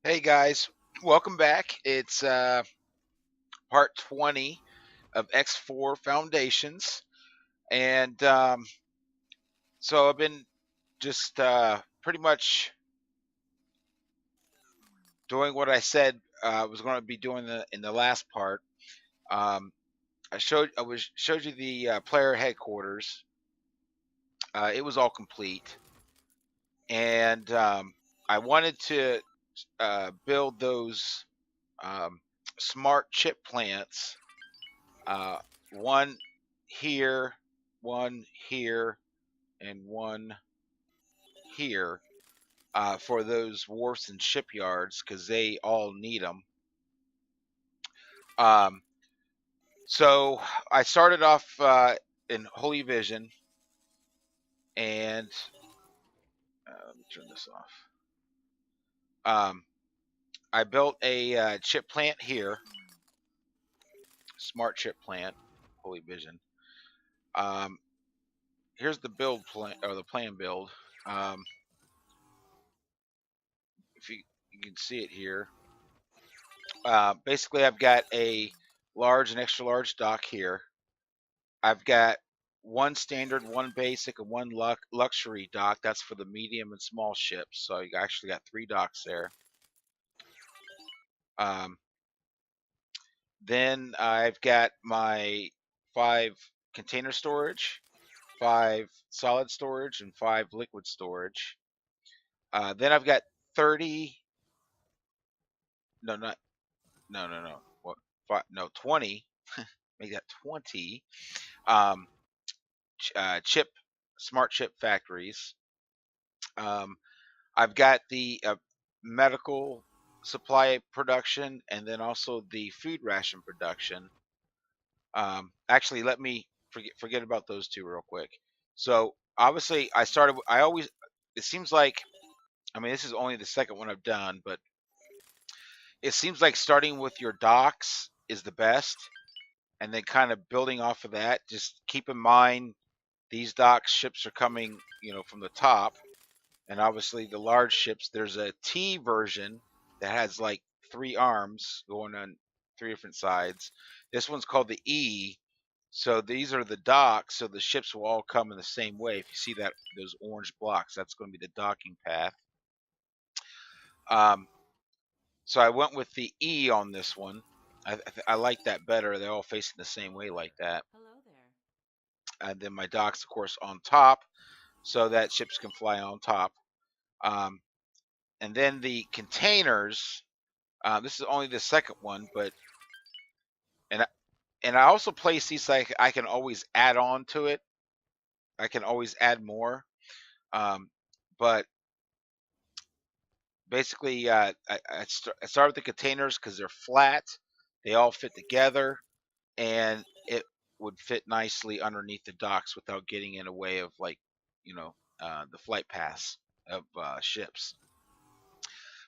Hey guys, welcome back. It's part 20 of X4 Foundations. And so I've been just pretty much doing what I said I was going to be doing in the last part. Um, showed you the player headquarters. It was all complete, and I wanted to build those um, smart chip plants. Uh, one here, one here, and one here for those wharfs and shipyards because they all need them. Um, so I started off in Holy Vision, and let me turn this off. I built a chip plant here, smart chip plant, Holy Vision. Um, Here's the build plan or the plan build. Um, if you can see it here, basically I've got a large and extra large dock here. I've got one standard, one basic, and one luxury dock. That's for the medium and small ships. So you actually got three docks there. Um, then I've got my 5 container storage, 5 solid storage, and 5 liquid storage. Then I've got 30. No, not no, no, no. What? No, 20. Make that 20. Um, chip smart chip factories. Um, I've got the medical supply production and then also the food ration production. Actually, let me forget about those two real quick. So obviously, I started. I always. It seems like. I mean, this is only the second one I've done, but it seems like starting with your docks is the best, and then kind of building off of that. Just keep in mind these docks ships are coming, from the top, and obviously the large ships. There's a T version that has like 3 arms going on 3 different sides. This one's called the E. So these are the docks. So the ships will all come in the same way. If you see that those orange blocks, that's going to be the docking path. Um, so I went with the E on this one. I like that better. They're all facing the same way like that. Hello there. And then my docks, of course, on top, so that ships can fly on top. Um, and then the containers. This is only the second one, but and and I also place these like I can always add on to it. I can always add more. Um, but basically, I start with the containers because they're flat. They all fit together, and it would fit nicely underneath the docks without getting in the way of the flight paths of ships.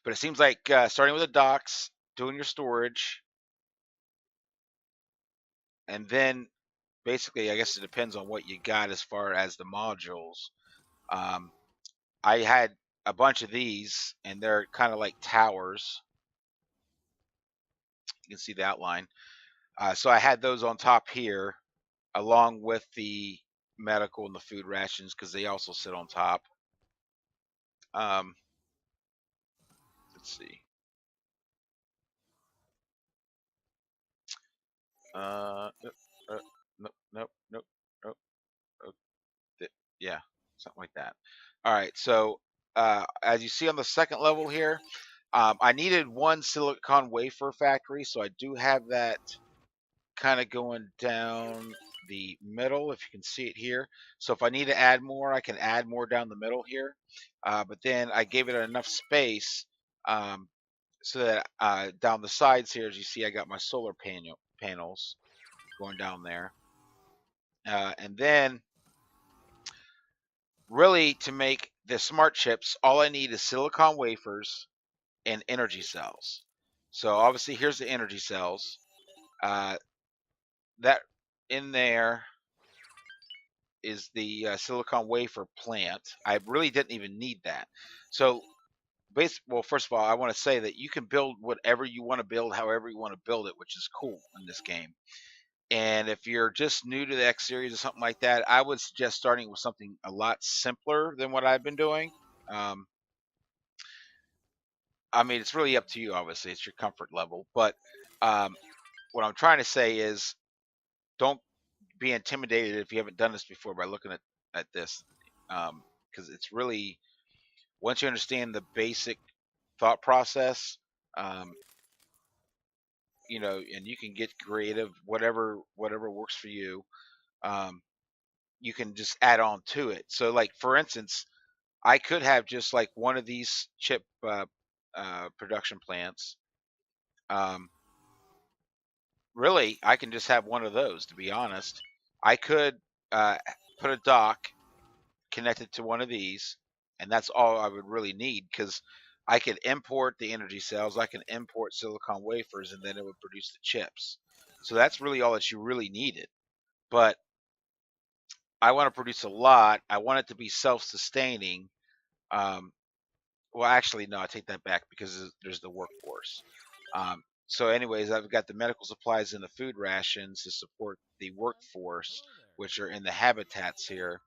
But it seems like starting with the docks, doing your storage, and then basically, I guess it depends on what you got as far as the modules. Um, I had a bunch of these, and they're kind of like towers. You can see the outline. So I had those on top here, along with the medical and the food rations, because they also sit on top. Um, let's see. Nope, nope, nope, nope, nope. nope, yeah, something like that. All right. So as you see on the second level here, I needed one silicon wafer factory, so I do have that kind of going down the middle, if you can see it here. So if I need to add more, I can add more down the middle here. But then I gave it enough space um, so that down the sides here, as you see, I got my solar panels going down there. And then really to make the smart chips, all I need is silicon wafers and energy cells. So obviously here's the energy cells. Uh, that in there is the silicon wafer plant. I really didn't even need that. So well, first of all, I want to say that you can build whatever you want to build, however you want to build it, which is cool in this game. And if you're just new to the X series or something like that, I would suggest starting with something a lot simpler than what I've been doing. Um, I mean, it's really up to you. Obviously, it's your comfort level. But um, what I'm trying to say is, don't be intimidated if you haven't done this before by looking at this, because it's really, once you understand the basic thought process, um, and you can get creative, whatever works for you. Um, you can just add on to it. So, like for instance, I could have just like one of these chip production plants. Um, Really, I can just have one of those. To be honest, I could uh, put a dock connected to one of these, and that's all I would really need because I could import the energy cells, I can import silicon wafers, and then it would produce the chips. So that's really all that you really needed. But I want to produce a lot. I want it to be self-sustaining. Um, well, actually, no, I take that back because there's the workforce. So, anyways, I've got the medical supplies and the food rations to support the workforce, which are in the habitats here.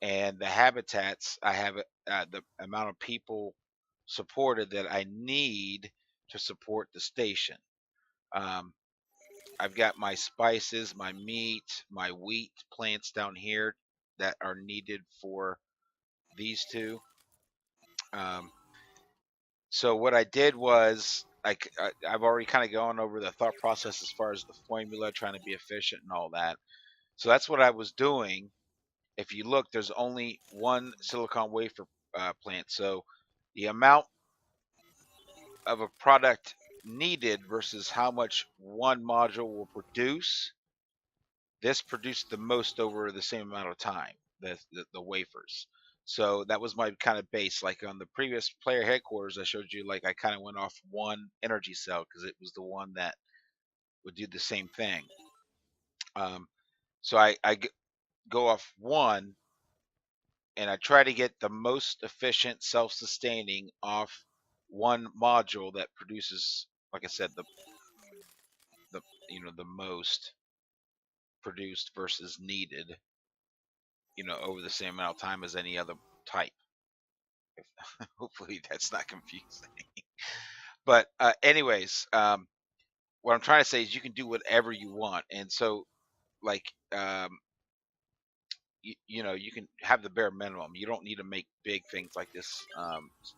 And the habitats, I have the amount of people supported that I need to support the station. Um, I've got my spices, my meat, my wheat plants down here that are needed for these two. Um, so what I did was I've already kind of gone over the thought process as far as the formula, trying to be efficient and all that. So that's what I was doing. If you look, there's only one silicon wafer plant. So the amount of a product needed versus how much one module will produce, this produced the most over the same amount of time, the wafers. So that was my kind of base. Like on the previous player headquarters, I showed you, like I kind of went off one energy cell because it was the one that would do the same thing. Um, so go off one, and I try to get the most efficient, self-sustaining off one module that produces, like I said, the the most produced versus needed, over the same amount of time as any other type. Hopefully that's not confusing. But anyways, what I'm trying to say is you can do whatever you want, and so like you can have the bare minimum. You don't need to make big things like this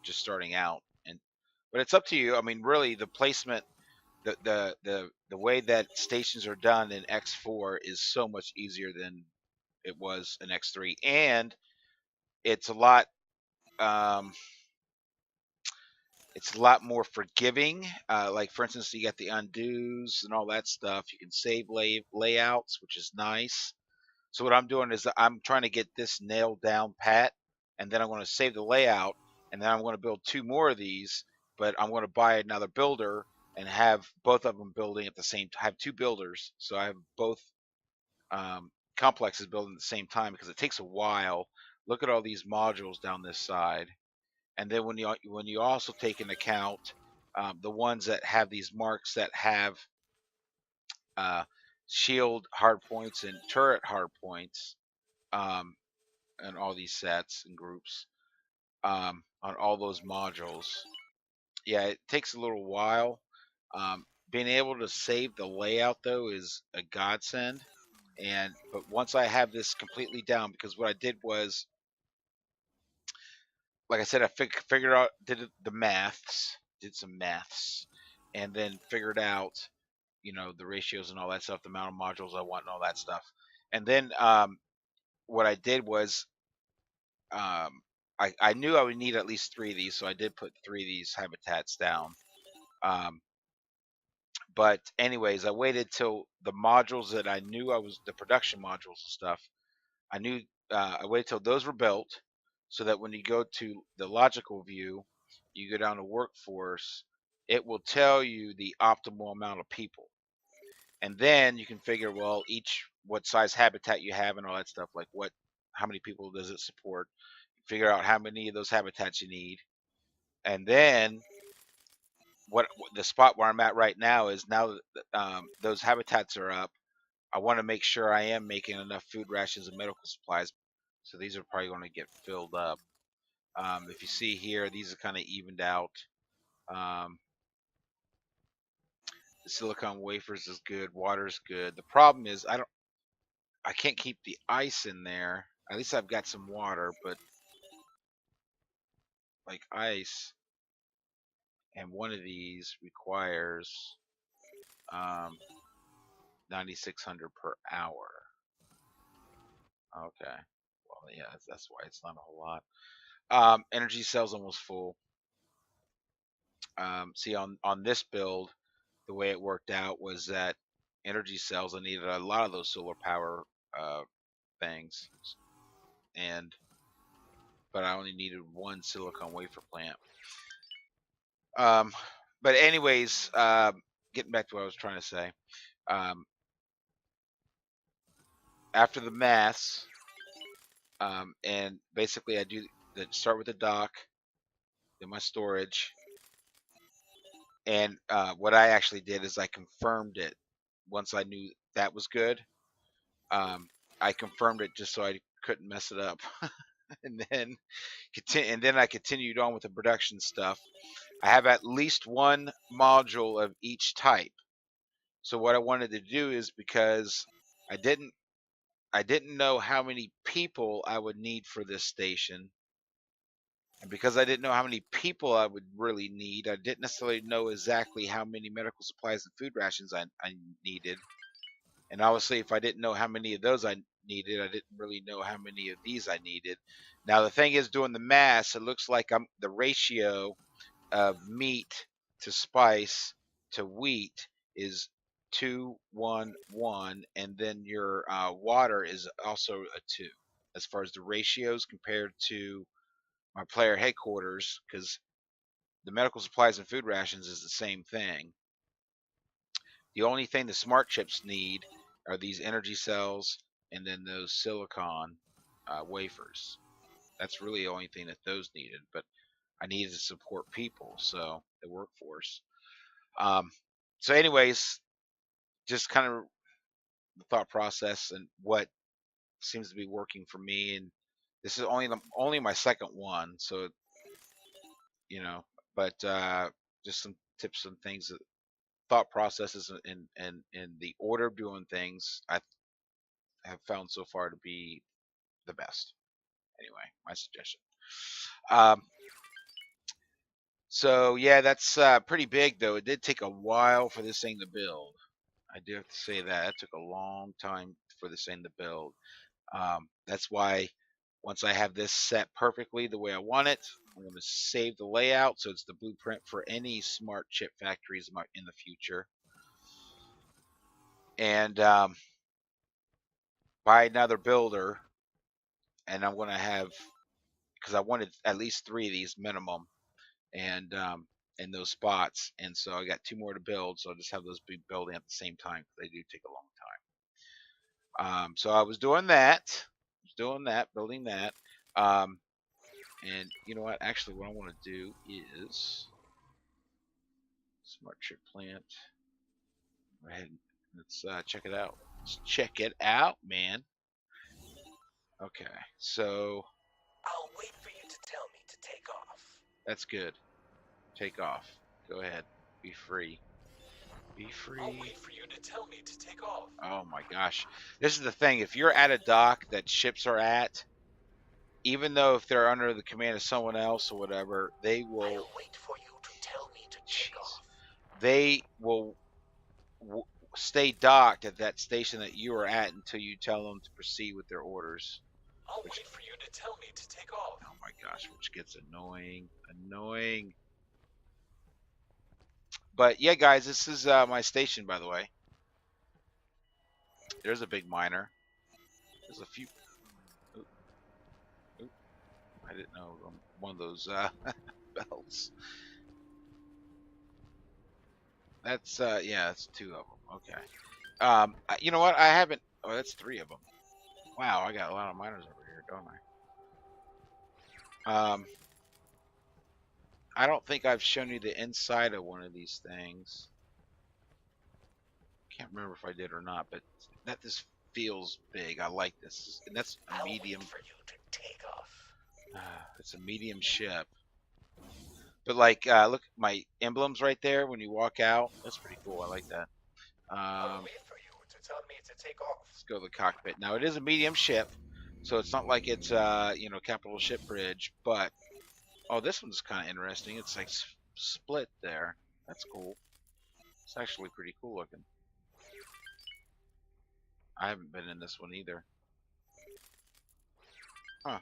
just starting out, and but it's up to you. I mean, really, the placement, the way that stations are done in X4 is so much easier than it was in X3, and it's a lot. Um, it's a lot more forgiving. Like for instance, you got the undos and all that stuff. You can save layouts, which is nice. So what I'm doing is I'm trying to get this nailed down pat, and then I'm going to save the layout, and then I'm going to build two more of these. But I'm going to buy another builder and have both of them building at the same time. Have two builders, so I have both complexes building at the same time because it takes a while. Look at all these modules down this side. And then when you also take into account the ones that have these marks that have uh, shield hard points and turret hard points, um, and all these sets and groups, on all those modules, yeah, it takes a little while. Being able to save the layout though is a godsend. But once I have this completely down, because what I did was, like I said, I figured out, the maths, did some maths, and then figured out, the ratios and all that stuff, the amount of modules I want and all that stuff. And then what I did was, I knew I would need at least three of these, so I did put three of these habitats down. Um, but anyways, I waited till the modules that I knew the production modules and stuff. I knew I waited till those were built, so that when you go to the logical view, you go down to workforce, it will tell you the optimal amount of people, and then you can figure, well, each what size habitat you have and all that stuff, like how many people does it support? Figure out how many of those habitats you need, And then what the spot where I'm at right now is now that those habitats are up. I want to make sure I am making enough food rations and medical supplies. So these are probably going to get filled up. If you see here, these are kind of evened out. Um, the silicone wafers is good. Water's good. The problem is I can't keep the ice in there. At least I've got some water, but like ice, and one of these requires um, 9,600 per hour. Okay. Well, yeah, that's why it's not a whole lot. Energy cell's almost full. See, on this build, the way it worked out was that energy cells, I needed a lot of those solar power things, but I only needed one silicon wafer plant. But anyways, getting back to what I was trying to say. After the mass, and basically I do start with the dock, then my storage, and what I actually did is I confirmed it once I knew that was good. I confirmed it just so I couldn't mess it up, and then I continued on with the production stuff. I have at least one module of each type. So what I wanted to do is, because I didn't know how many people I would need for this station, and because I didn't know how many people I would really need, I didn't necessarily know exactly how many medical supplies and food rations I needed. And obviously, if I didn't know how many of those I needed, I didn't really know how many of these I needed. Now, the thing is, doing the mass, it looks like the ratio of meat to spice to wheat is 2-1-1, and then your water is also a 2 as far as the ratios compared to my player headquarters, because the medical supplies and food rations is the same thing. The only thing the smart chips need are these energy cells and then those silicon wafers. That's really the only thing that those needed. But I needed to support people, so the workforce. So, anyways, just kind of the thought process and what seems to be working for me. And this is only my second one, so but just some tips and things, thought processes, and the order of doing things I have found so far to be the best. Anyway, my suggestion. Um, so yeah, that's pretty big though. It did take a while for this thing to build. I do have to say that it took a long time for this thing to build. That's why once I have this set perfectly the way I want it, I'm going to save the layout so it's the blueprint for any smart chip factories in the future. And buy another builder, and I'm going to have, because I wanted at least 3 of these minimum, and in those spots, and so I got 2 more to build. So I'll just have those be building at the same time, because they do take a long time. So I was doing that, building that. And you know what? Actually, what I want to do is smart chip plant. Go ahead and let's check it out. Let's check it out, man. Okay, so I'll wait for you to tell me to take off. that's good. Take off. Go ahead. Be free. Be free. I'll wait for you to tell me to take off. Oh my gosh. This is the thing. If you're at a dock that ships are at, even though if they're under the command of someone else or whatever, they will. I'll wait for you to tell me to take off. They will stay docked at that station that you are at until you tell them to proceed with their orders. I'll wait for you to tell me to take off. Oh my gosh, which gets annoying. Annoying. But yeah, guys, this is my station, by the way. There's a big miner. There's a few. Oop, oop. I didn't know one of those belts. That's yeah, that's 2 of them. Okay. You know what? I haven't. Oh, that's 3 of them. Wow, I got a lot of miners over here, don't I? I don't think I've shown you the inside of one of these things. Can't remember if I did or not, but that this feels big. I like this, and that's a I'll wait medium. for you to take off. It's a medium ship. But like, look, my emblems right there when you walk out. That's pretty cool. I like that. I'll Um, wait for you to tell me to take off. let's go to the cockpit. Now it is a medium ship, so it's not like it's capital ship bridge. But oh, this one's kind of interesting. It's like split there. That's cool. It's actually pretty cool looking. I haven't been in this one either. Huh.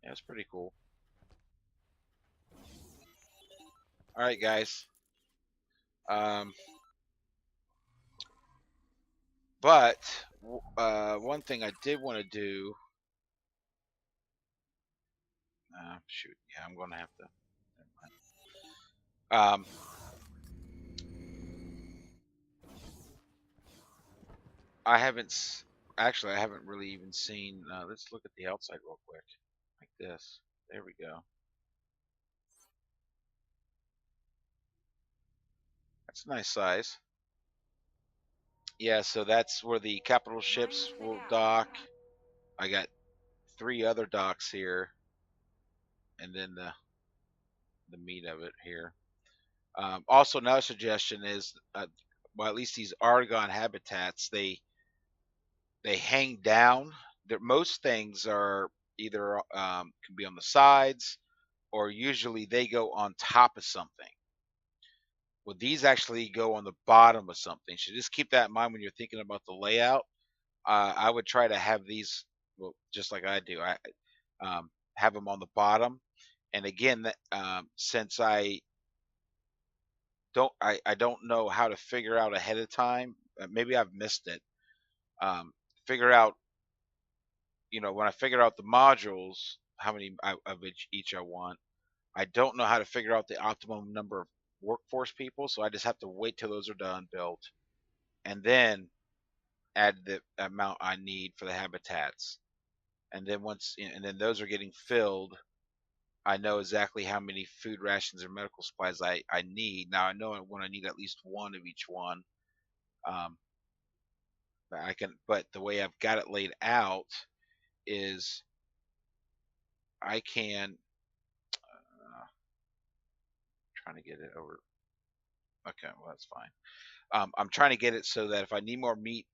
Yeah, it's pretty cool. All right, guys. Um, but one thing I did want to do. Shoot. Yeah, I'm gonna have to. Never mind. I haven't. Actually, I haven't really even seen. Let's look at the outside real quick, like this. There we go. That's a nice size. Yeah, so that's where the capital ships will dock. I got 3 other docks here, and then the meat of it here. Also, another suggestion is, well, at least these Argon habitats, they hang down. Most things are either can be on the sides, or usually they go on top of something. Well, these actually go on the bottom of something. So just keep that in mind when you're thinking about the layout. I would try to have these, well, just like I do. I have them on the bottom. And again, since I don't know how to figure out ahead of time. Maybe I've missed it. Figure out, when I figure out the modules, how many of each I want. I don't know how to figure out the optimum number of workforce people, so I just have to wait till those are done, built, and then add the amount I need for the habitats. And then and then those are getting filled, I know exactly how many food rations or medical supplies I need. Now I know when I need at least one of each one. Um, but the way I've got it laid out is I can, trying to get it over. Okay, well that's fine. I'm trying to get it so that if I need more meat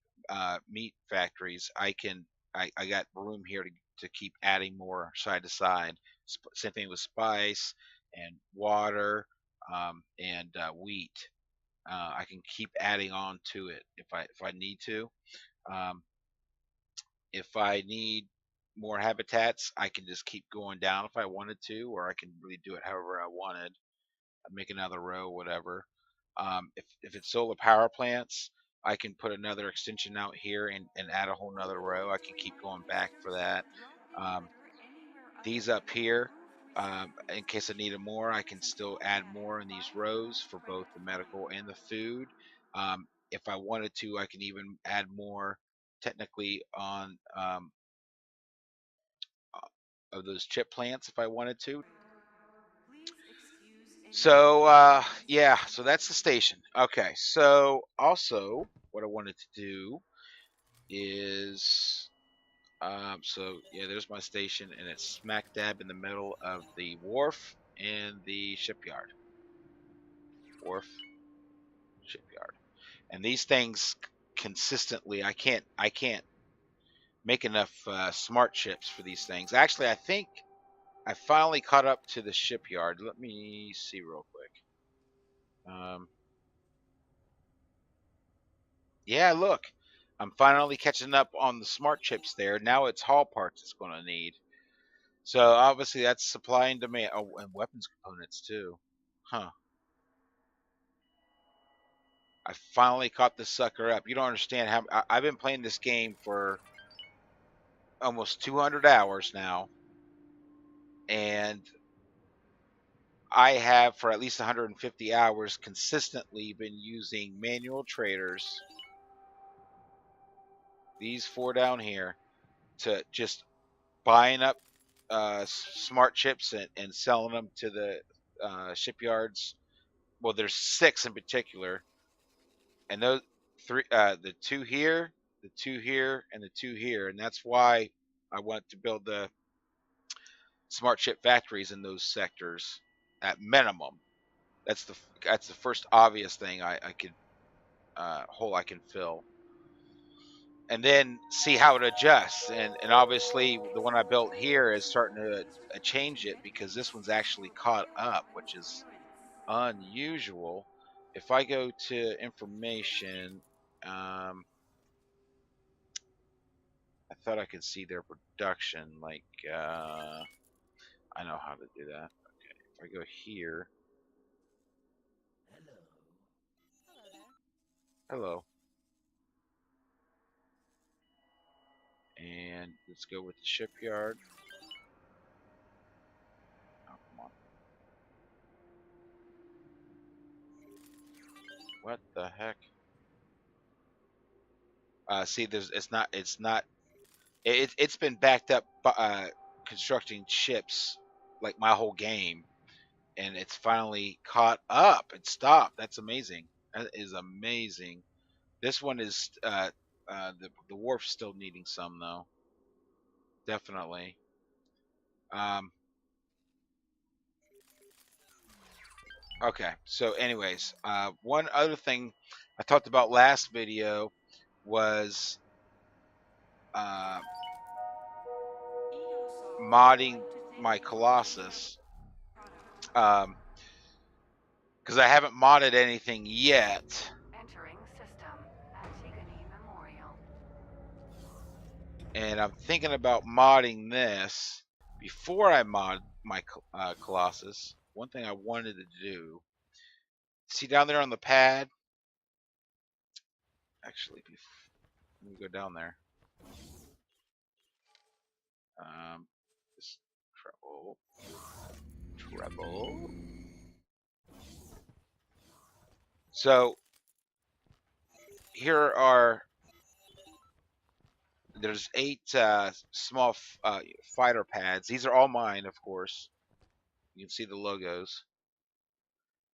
factories, I got room here to keep adding more side to side. Same thing with spice and water, and wheat. I can keep adding on to it if I need to. Um, if I need more habitats, I can just keep going down if I wanted to, or I can really do it however I wanted. Make another row, whatever. If it's solar power plants, I can put another extension out here and add a whole nother row. I can keep going back for that. Um, these up here, in case I needed more, I can still add more in these rows for both the medical and the food. If I wanted to, I can even add more technically on of those chip plants if I wanted to. So yeah, so that's the station. Okay, so also what I wanted to do is so yeah, there's my station, and it's smack dab in the middle of the wharf and the shipyard. Wharf, shipyard, and these things consistently. I can't make enough smart ships for these things. Actually, I think I finally caught up to the shipyard. Let me see real quick. Yeah, look, I'm finally catching up on the smart chips there. Now it's hull parts it's going to need. So obviously that's supply and demand. Oh, and weapons components too. Huh. I finally caught this sucker up. You don't understand how I've been playing this game for almost 200 hours now, and I have for at least 150 hours consistently been using manual traders, these 4 down here, to just buying up smart ships and selling them to the shipyards. Well, there's 6 in particular, and those three, the 2 here, the 2 here, and the 2 here, and that's why I want to build the smart ship factories in those sectors at minimum. That's the first obvious thing I could hole I can fill, and then see how it adjusts. And obviously the one I built here is starting to change it because this one's actually caught up, which is unusual. If I go to information, I thought I could see their production. Like I know how to do that. Okay, if I go here, hello, and let's go with the shipyard. Oh, come on. What the heck? See, it's not. It's been backed up by, constructing ships like my whole game, and it's finally caught up. It stopped. That's amazing. That is amazing. This one is the wharf's still needing some though. Definitely. Um, okay. So, anyways, one other thing I talked about last video was uh, modding my Colossus. Um, because I haven't modded anything yet. Entering system. Antigone Memorial. And I'm thinking about modding this before I mod my Colossus. One thing I wanted to do, see down there on the pad. Actually, let me go down there. Just treble. So here are there's 8 small fighter pads. These are all mine, of course. You can see the logos.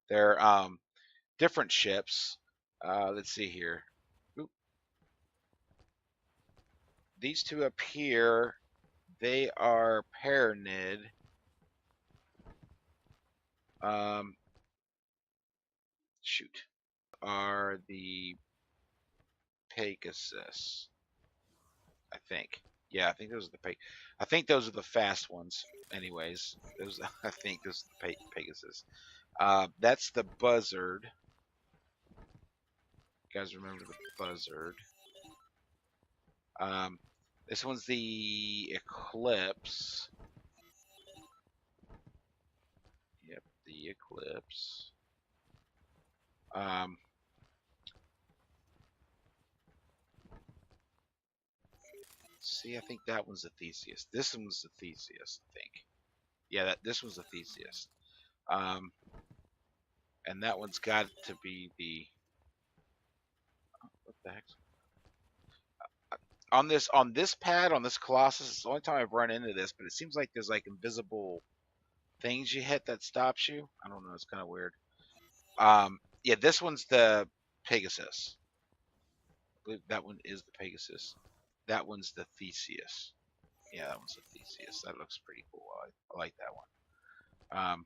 They're different ships. Let's see here. Oop. These 2 up here, they are Paranid. Shoot. Are the Pegasus. I think. Yeah, I think those are the I think those are the fast ones. Anyways, those I think those are the Pegasus. That's the Buzzard. You guys remember the Buzzard? This one's the Eclipse. Yep, the Eclipse. See, I think that one's the Theseus. This one's the Theseus, I think. Yeah, this one's the Theseus. And that one's got to be the. What the heck? On this pad, on this Colossus, it's the only time I've run into this, but it seems like there's like invisible things you hit that stops you. I don't know. It's kind of weird. Yeah, this one's the Pegasus. I believe that one is the Pegasus. That one's the Theseus. Yeah, that one's the Theseus. That looks pretty cool. I like that one.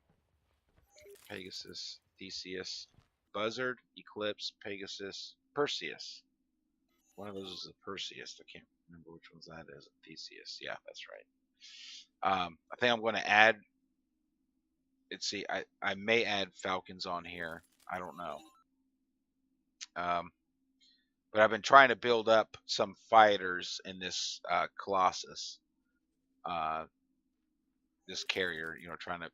Pegasus, Theseus, Buzzard, Eclipse, Pegasus, Perseus. One of those is a Perseus. I can't remember which one's that is. Theseus. Yeah, that's right. I think I'm going to add. Let's see. I may add Falcons on here. I don't know. But I've been trying to build up some fighters in this Colossus, this carrier. You know, trying to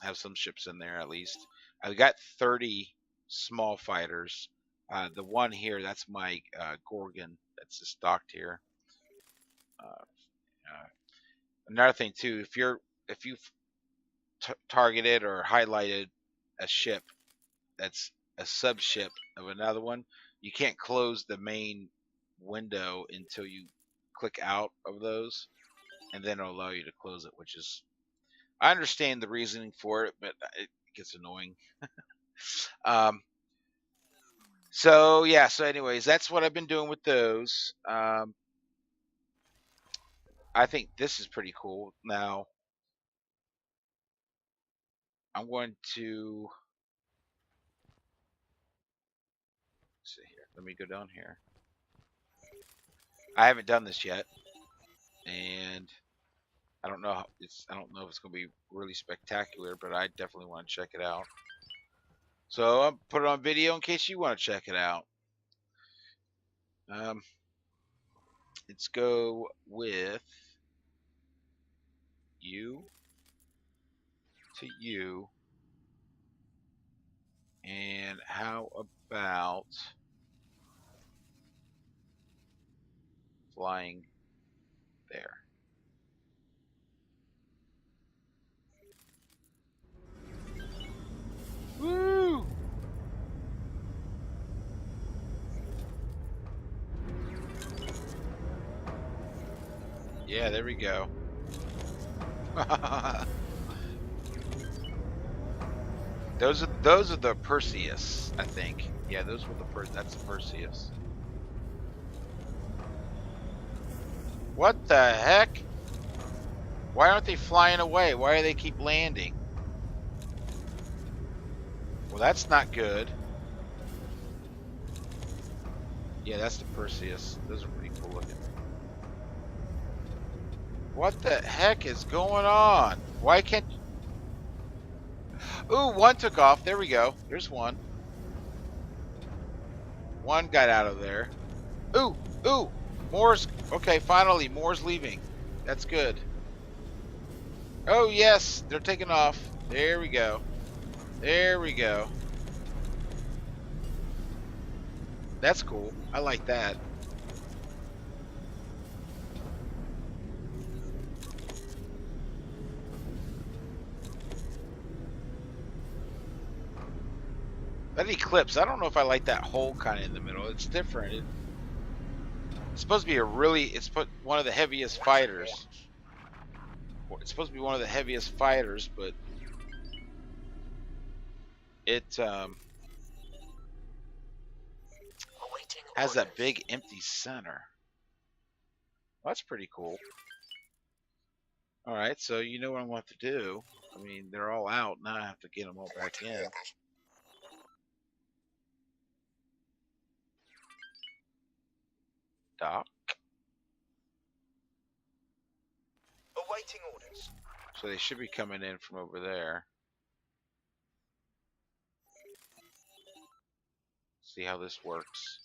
have some ships in there at least. I've got 30 small fighters. The one here, that's my Gorgon. That's just docked here. Another thing too, if you've targeted or highlighted a ship that's a sub ship of another one, you can't close the main window until you click out of those. and then it'll allow you to close it, which is, I understand the reasoning for it, but it gets annoying. um, so yeah, so anyways, that's what I've been doing with those. I think this is pretty cool. Now I'm going to see here. Let me go down here. I haven't done this yet, and I don't know. I don't know if it's going to be really spectacular, but I definitely want to check it out. So I'll put it on video in case you want to check it out. Let's go with you to you. And how about flying there? Woo! Yeah, there we go. Those are the Perseus, I think. Yeah, those were that's the Perseus. What the heck? Why aren't they flying away? Why do they keep landing? Well, that's not good. Yeah, that's the Perseus. Those are pretty cool looking. What the heck is going on? Why can't... Ooh, one took off. There we go. There's one. One got out of there. Ooh, ooh. Moore's... Okay, finally, Moore's leaving. That's good. Oh, yes. They're taking off. There we go. There we go. That's cool. I like that. That eclipse, I don't know if I like that hole kind of in the middle. It's different. It's supposed to be one of the heaviest fighters. It's supposed to be one of the heaviest fighters, but it has that big empty center. Well, that's pretty cool. All right, so you know what I want to do. I mean, they're all out. Now I have to get them all back in. Dock. Awaiting orders. So they should be coming in from over there. See how this works.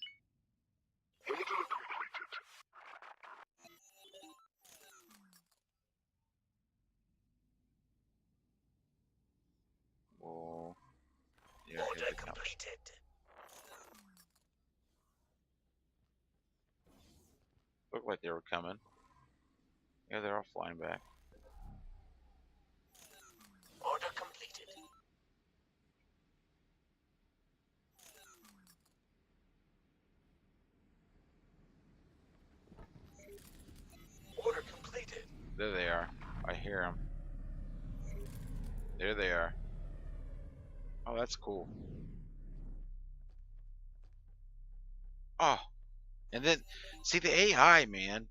Well, yeah, Order completed. Looked like they were coming. Yeah, they're all flying back. Order completed. Order completed. There they are. I hear them. There they are. Oh, that's cool. Oh, and then see the AI, man.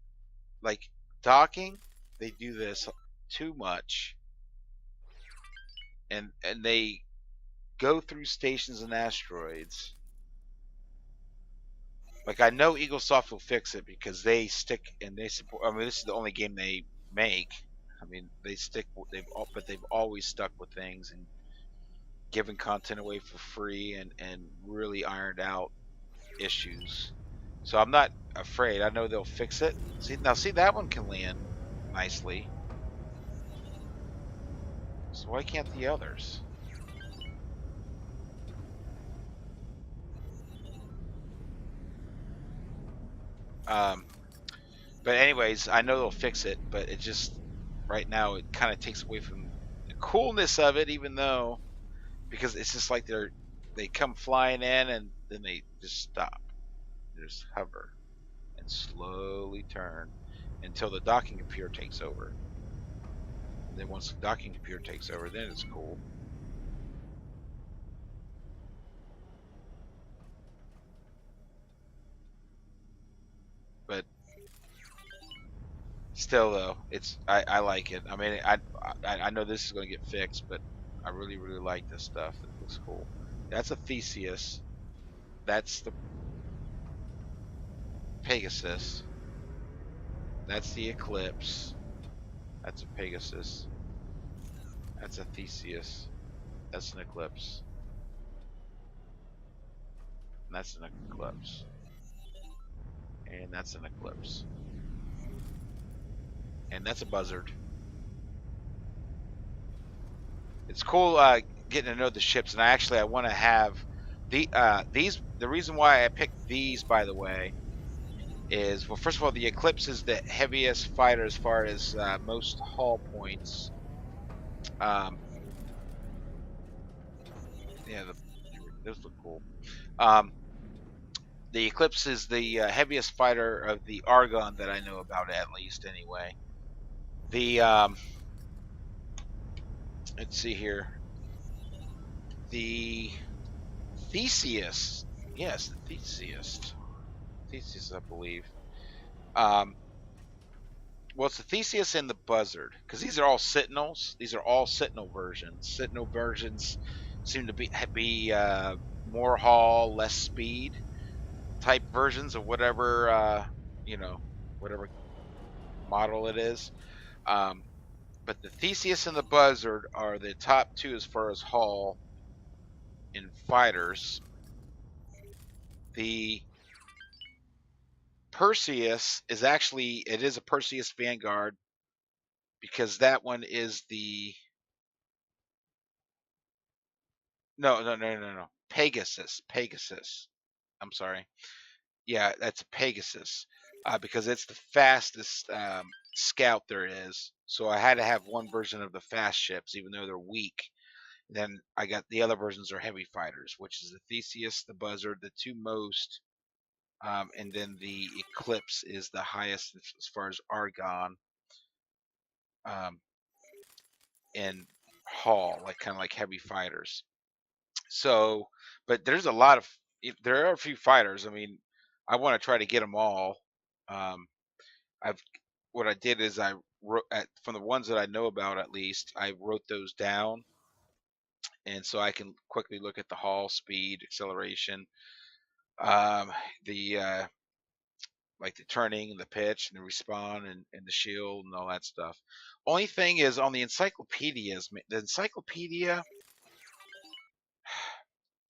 Like docking, they do this too much, and they go through stations and asteroids. Like I know EagleSoft will fix it because they stick and they support. I mean, this is the only game they make. I mean, they stick. But they've always stuck with things and given content away for free and really ironed out issues. So I'm not afraid. I know they'll fix it. See that one can land nicely. So why can't the others? But anyways, I know they'll fix it, but it just right now it kind of takes away from the coolness of it, even though because it's just like they come flying in and then they just stop. They just hover and slowly turn. until the docking computer takes over. And then once the docking computer takes over, then it's cool. But still, though, I like it. I mean, I know this is going to get fixed, but I really like this stuff. It looks cool. That's a Theseus. That's the Pegasus. That's the Eclipse. That's a Pegasus. That's a Theseus. That's an Eclipse. And that's an Eclipse. And that's an Eclipse. And that's a Buzzard. It's cool getting to know the ships, and I want to have these. The reason why I picked these, by the way, is, well, first of all, the Eclipse is the heaviest fighter as far as most hull points. Yeah, those look cool. The Eclipse is the heaviest fighter of the Argon that I know about, at least, anyway. The let's see here. The Theseus, yes, the Theseus, I believe. Um, well, it's the Theseus and the Buzzard, because these are all Sentinels. These are all Sentinel versions. Sentinel versions seem to be more haul, less speed type versions of whatever whatever model it is. Um, but the Theseus and the Buzzard are the top two as far as haul in fighters. The Perseus is actually, it is a Perseus Vanguard, because that one is the no, Pegasus. I'm sorry. Yeah, that's a Pegasus, because it's the fastest scout there is. So I had to have one version of the fast ships, even though they're weak. Then I got the other versions are heavy fighters, which is the Theseus, the Buzzard, the two most, and then the Eclipse is the highest as far as Argon, um, and Hall, like kind of like heavy fighters. So, but there's a lot of there are a few fighters. I mean, I want to try to get them all. Um, I've what I did is I wrote from the ones that I know about, at least I wrote those down, and so I can quickly look at the haul, speed, acceleration, um, the like the turning and the pitch and the respawn and the shield and all that stuff. Only thing is on the encyclopedias, the encyclopedia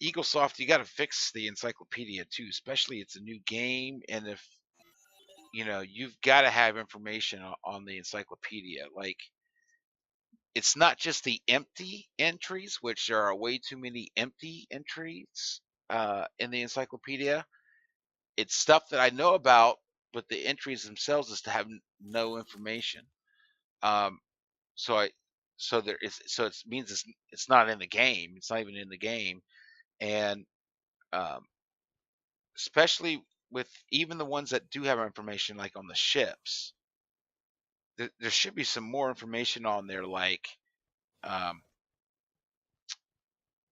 Eaglesoft, you got to fix the encyclopedia too, especially it's a new game, and if you've got to have information on the encyclopedia. Like, it's not just the empty entries, which there are way too many empty entries in the encyclopedia. It's stuff that I know about, but the entries themselves is to have no information. Um, so I, so there is, so it means it's not in the game. It's not even in the game, and um, especially with even the ones that do have information, like on the ships, there should be some more information on there, like um,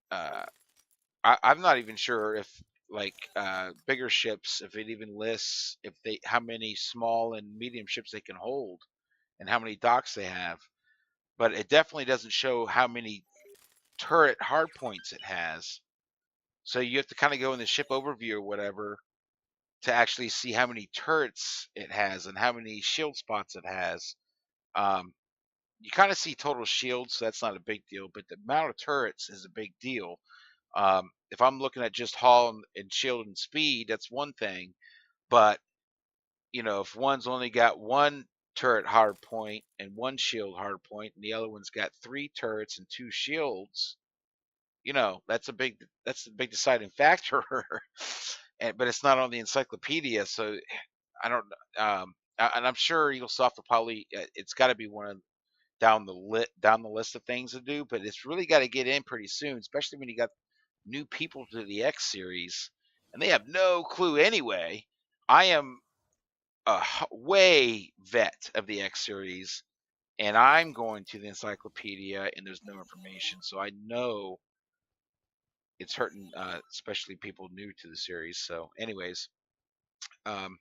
uh, I'm not even sure if, like, bigger ships, if it even lists if they how many small and medium ships they can hold and how many docks they have, but it definitely doesn't show how many turret hard points it has. So you have to kind of go in the ship overview or whatever to actually see how many turrets it has and how many shield spots it has. Um, you kind of see total shields, so that's not a big deal, but the amount of turrets is a big deal. If I'm looking at just haul and shield and speed, that's one thing. But if one's only got one turret hard point and one shield hard point, and the other one's got three turrets and two shields, that's a big deciding factor. But it's not on the encyclopedia, so I don't. And I'm sure Eaglesoft will probably. It's got to be one of down the list of things to do, but it's really got to get in pretty soon, especially when you got new people to the X series and they have no clue anyway. I am way vet of the X series, and I'm going to the encyclopedia, and there's no information, so I know it's hurting, especially people new to the series. So, anyways, um,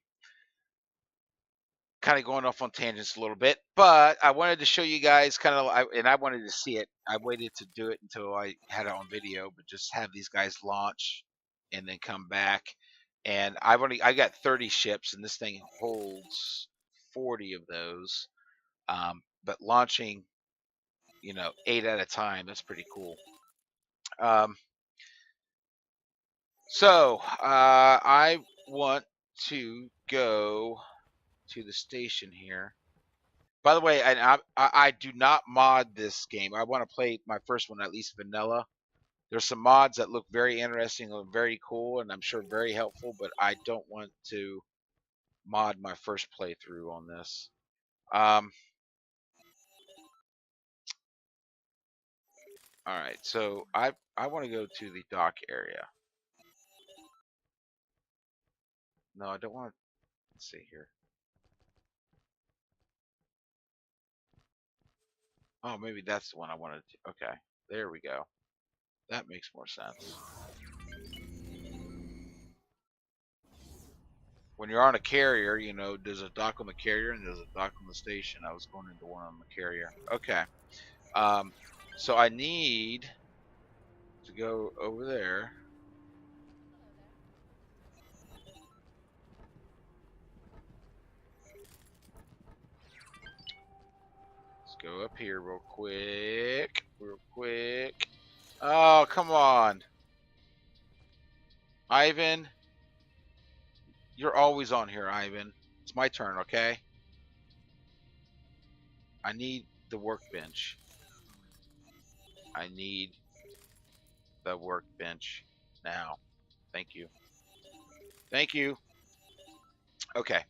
kind of going off on tangents a little bit, but I wanted to show you guys and I wanted to see it. I waited to do it until I had it on video, but just have these guys launch and then come back. And I got 30 ships, and this thing holds 40 of those. But launching, 8 at a time, that's pretty cool. Um, so I want to go to the station here. By the way, and I do not mod this game. I want to play my first one, at least vanilla. There's some mods that look very interesting and very cool, and I'm sure very helpful, but I don't want to mod my first playthrough on this. All right, so I want to go to the dock area. No, I don't want to. Let's see here. Oh, maybe that's the one I wanted to. Okay, there we go. That makes more sense. When you're on a carrier, there's a dock on the carrier and there's a dock on the station. I was going into one on the carrier. Okay. So I need to go over there. Let's go up here real quick. Real quick. Oh, come on. Ivan. You're always on here, Ivan. It's my turn, okay? I need the workbench. I need the workbench now. Thank you. Thank you. Okay.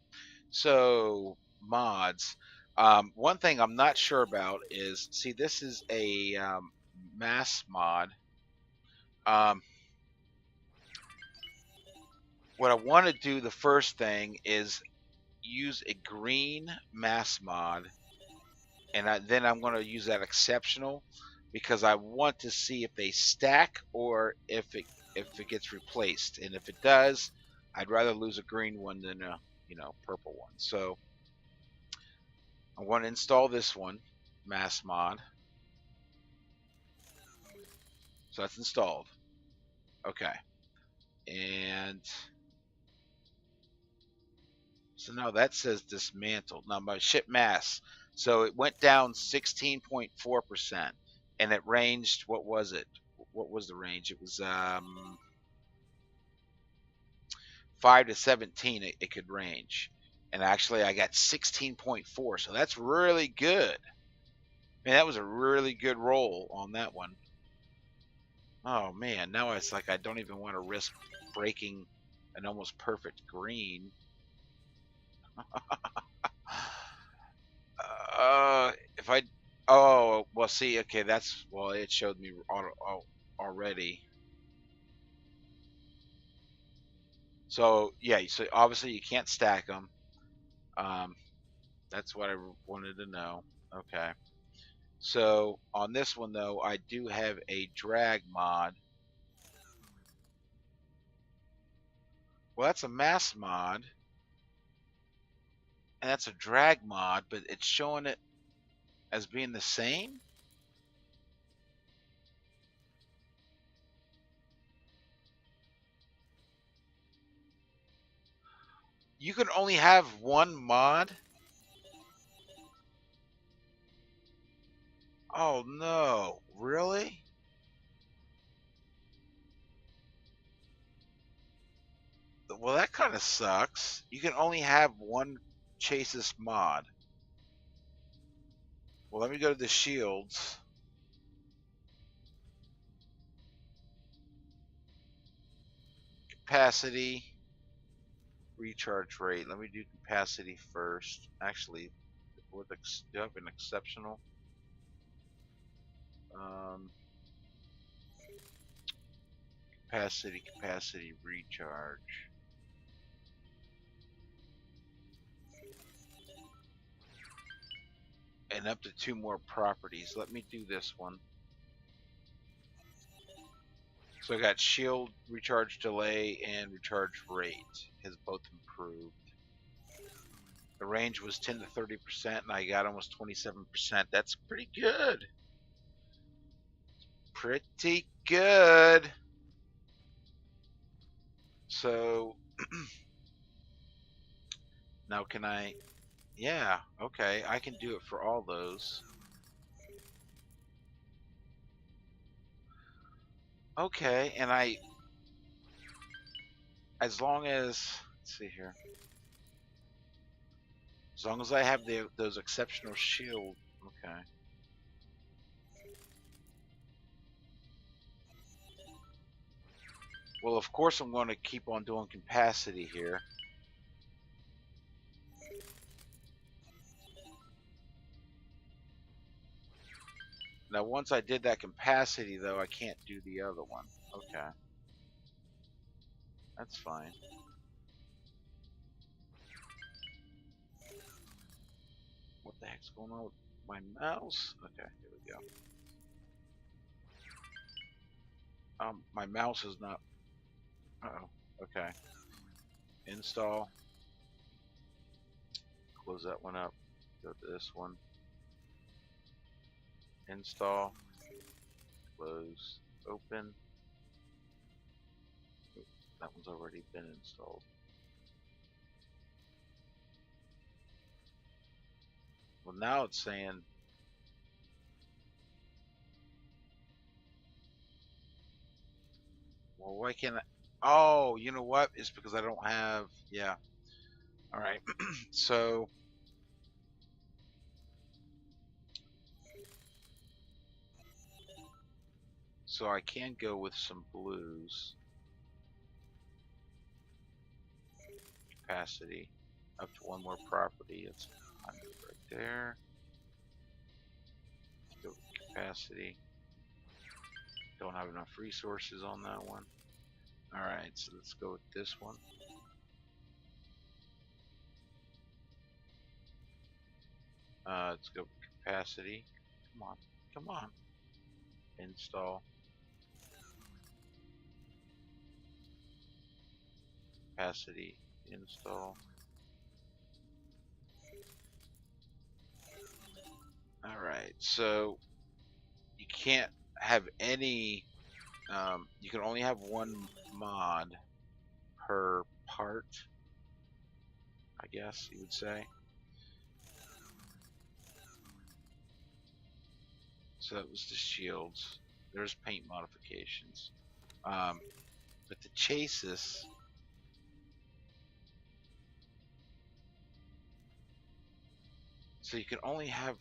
So, mods. One thing I'm not sure about is, see, this is a mass mod. What I want to do, the first thing is use a green mass mod, and then I'm going to use that exceptional because I want to see if they stack or if it gets replaced. And if it does, I'd rather lose a green one than a purple one. So I want to install this one, mass mod. So that's installed. Okay. And so now that says dismantled. Now my ship mass. So it went down 16.4%, and it ranged. What was it? What was the range? It was 5 to 17. It could range, and actually I got 16.4. So that's really good. Man, that was a really good roll on that one. Oh man, now it's like I don't even want to risk breaking an almost perfect green. If I, oh well, see, okay, it showed me already. So yeah, so obviously you can't stack them. That's what I wanted to know. Okay. So on this one though, I do have a drag mod. Well, that's a mass mod, and that's a drag mod, but it's showing it as being the same. You can only have one mod. Oh no, really? Well, that kind of sucks. You can only have one Chasis mod. Well, let me go to the shields. Capacity, recharge rate. Let me do capacity first. Actually, do I have an exceptional? Um, capacity, recharge. and up to 2 more properties. Let me do this one. So I got shield recharge delay and recharge rate has both improved. The range was 10 to 30%, and I got almost 27%. That's pretty good. Pretty good. So now can I? Yeah, okay, I can do it for all those. Okay, and as long as, let's see here, as long as I have those exceptional shield, okay. Well, of course I'm going to keep on doing capacity here. Now, once I did that capacity, though, I can't do the other one. Okay. That's fine. What the heck's going on with my mouse? Okay, here we go. My mouse is not... Uh-oh. Okay. Install. Close that one up. Go to this one. Install. Close. Open. Oop, that one's already been installed. Well, now it's saying... Well, why can't I... Oh, you know what? It's because I don't have... Yeah. All right. So... So I can go with some blues. Capacity. Up to 1 more property. It's 100 right there. Let's go with capacity. Don't have enough resources on that one. Alright, so let's go with this one. Let's go with capacity. Come on. Come on. Install. Capacity. Install. Alright, so you can't have any, you can only have 1 mod per part, I guess you would say. So that was the shields. There's paint modifications. But the chases, so you can only have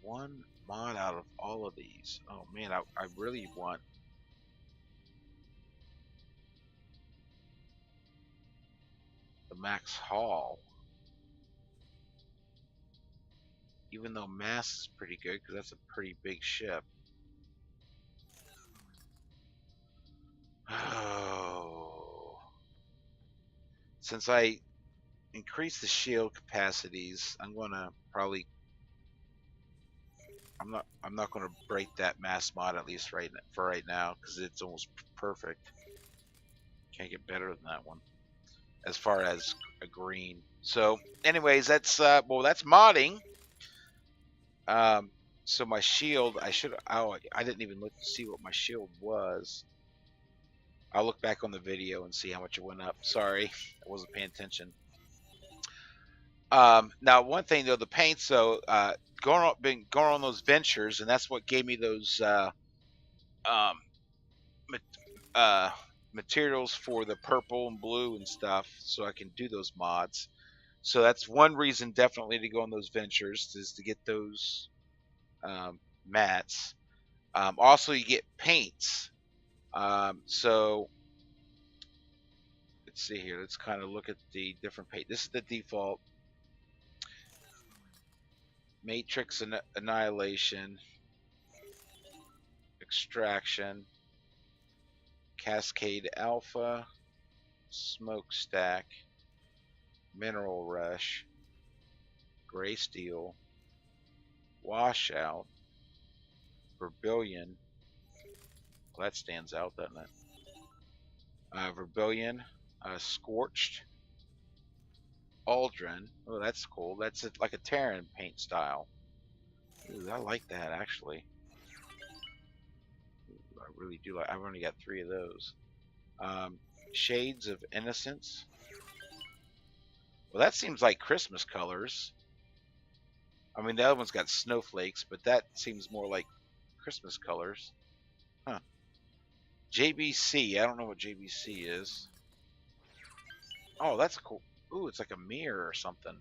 1 mod out of all of these. Oh man, I really want the max haul. Even though mass is pretty good, because that's a pretty big ship. Oh. Since I increased the shield capacities, I'm gonna probably... I'm not gonna break that mass mod, at least for right now, because it's almost perfect. Can't get better than that one as far as a green. So anyways, that's well, that's modding. So my shield, I didn't even look to see what my shield was. I'll look back on the video and see how much it went up. Sorry, I wasn't paying attention. Now one thing though, the paint, so going on those ventures, and that's what gave me those um, materials for the purple and blue and stuff, so I can do those mods. So that's one reason definitely to go on those ventures, is to get those mats. Also, you get paints. So let's see here. Let's kind of look at the different paint. This is the default. Matrix Annihilation, Extraction, Cascade Alpha, Smokestack, Mineral Rush, Gray Steel, Washout, Verbillion. Well, that stands out, doesn't it? Verbillion, Scorched, Aldrin. Oh, that's cool. That's like a Terran paint style. Ooh, I like that actually. I really do like. I've only got 3 of those. Shades of Innocence. Well, that seems like Christmas colors. I mean, the other one's got snowflakes, but that seems more like Christmas colors. Huh. JBC. I don't know what JBC is. Oh, that's cool. Ooh, it's like a mirror or something.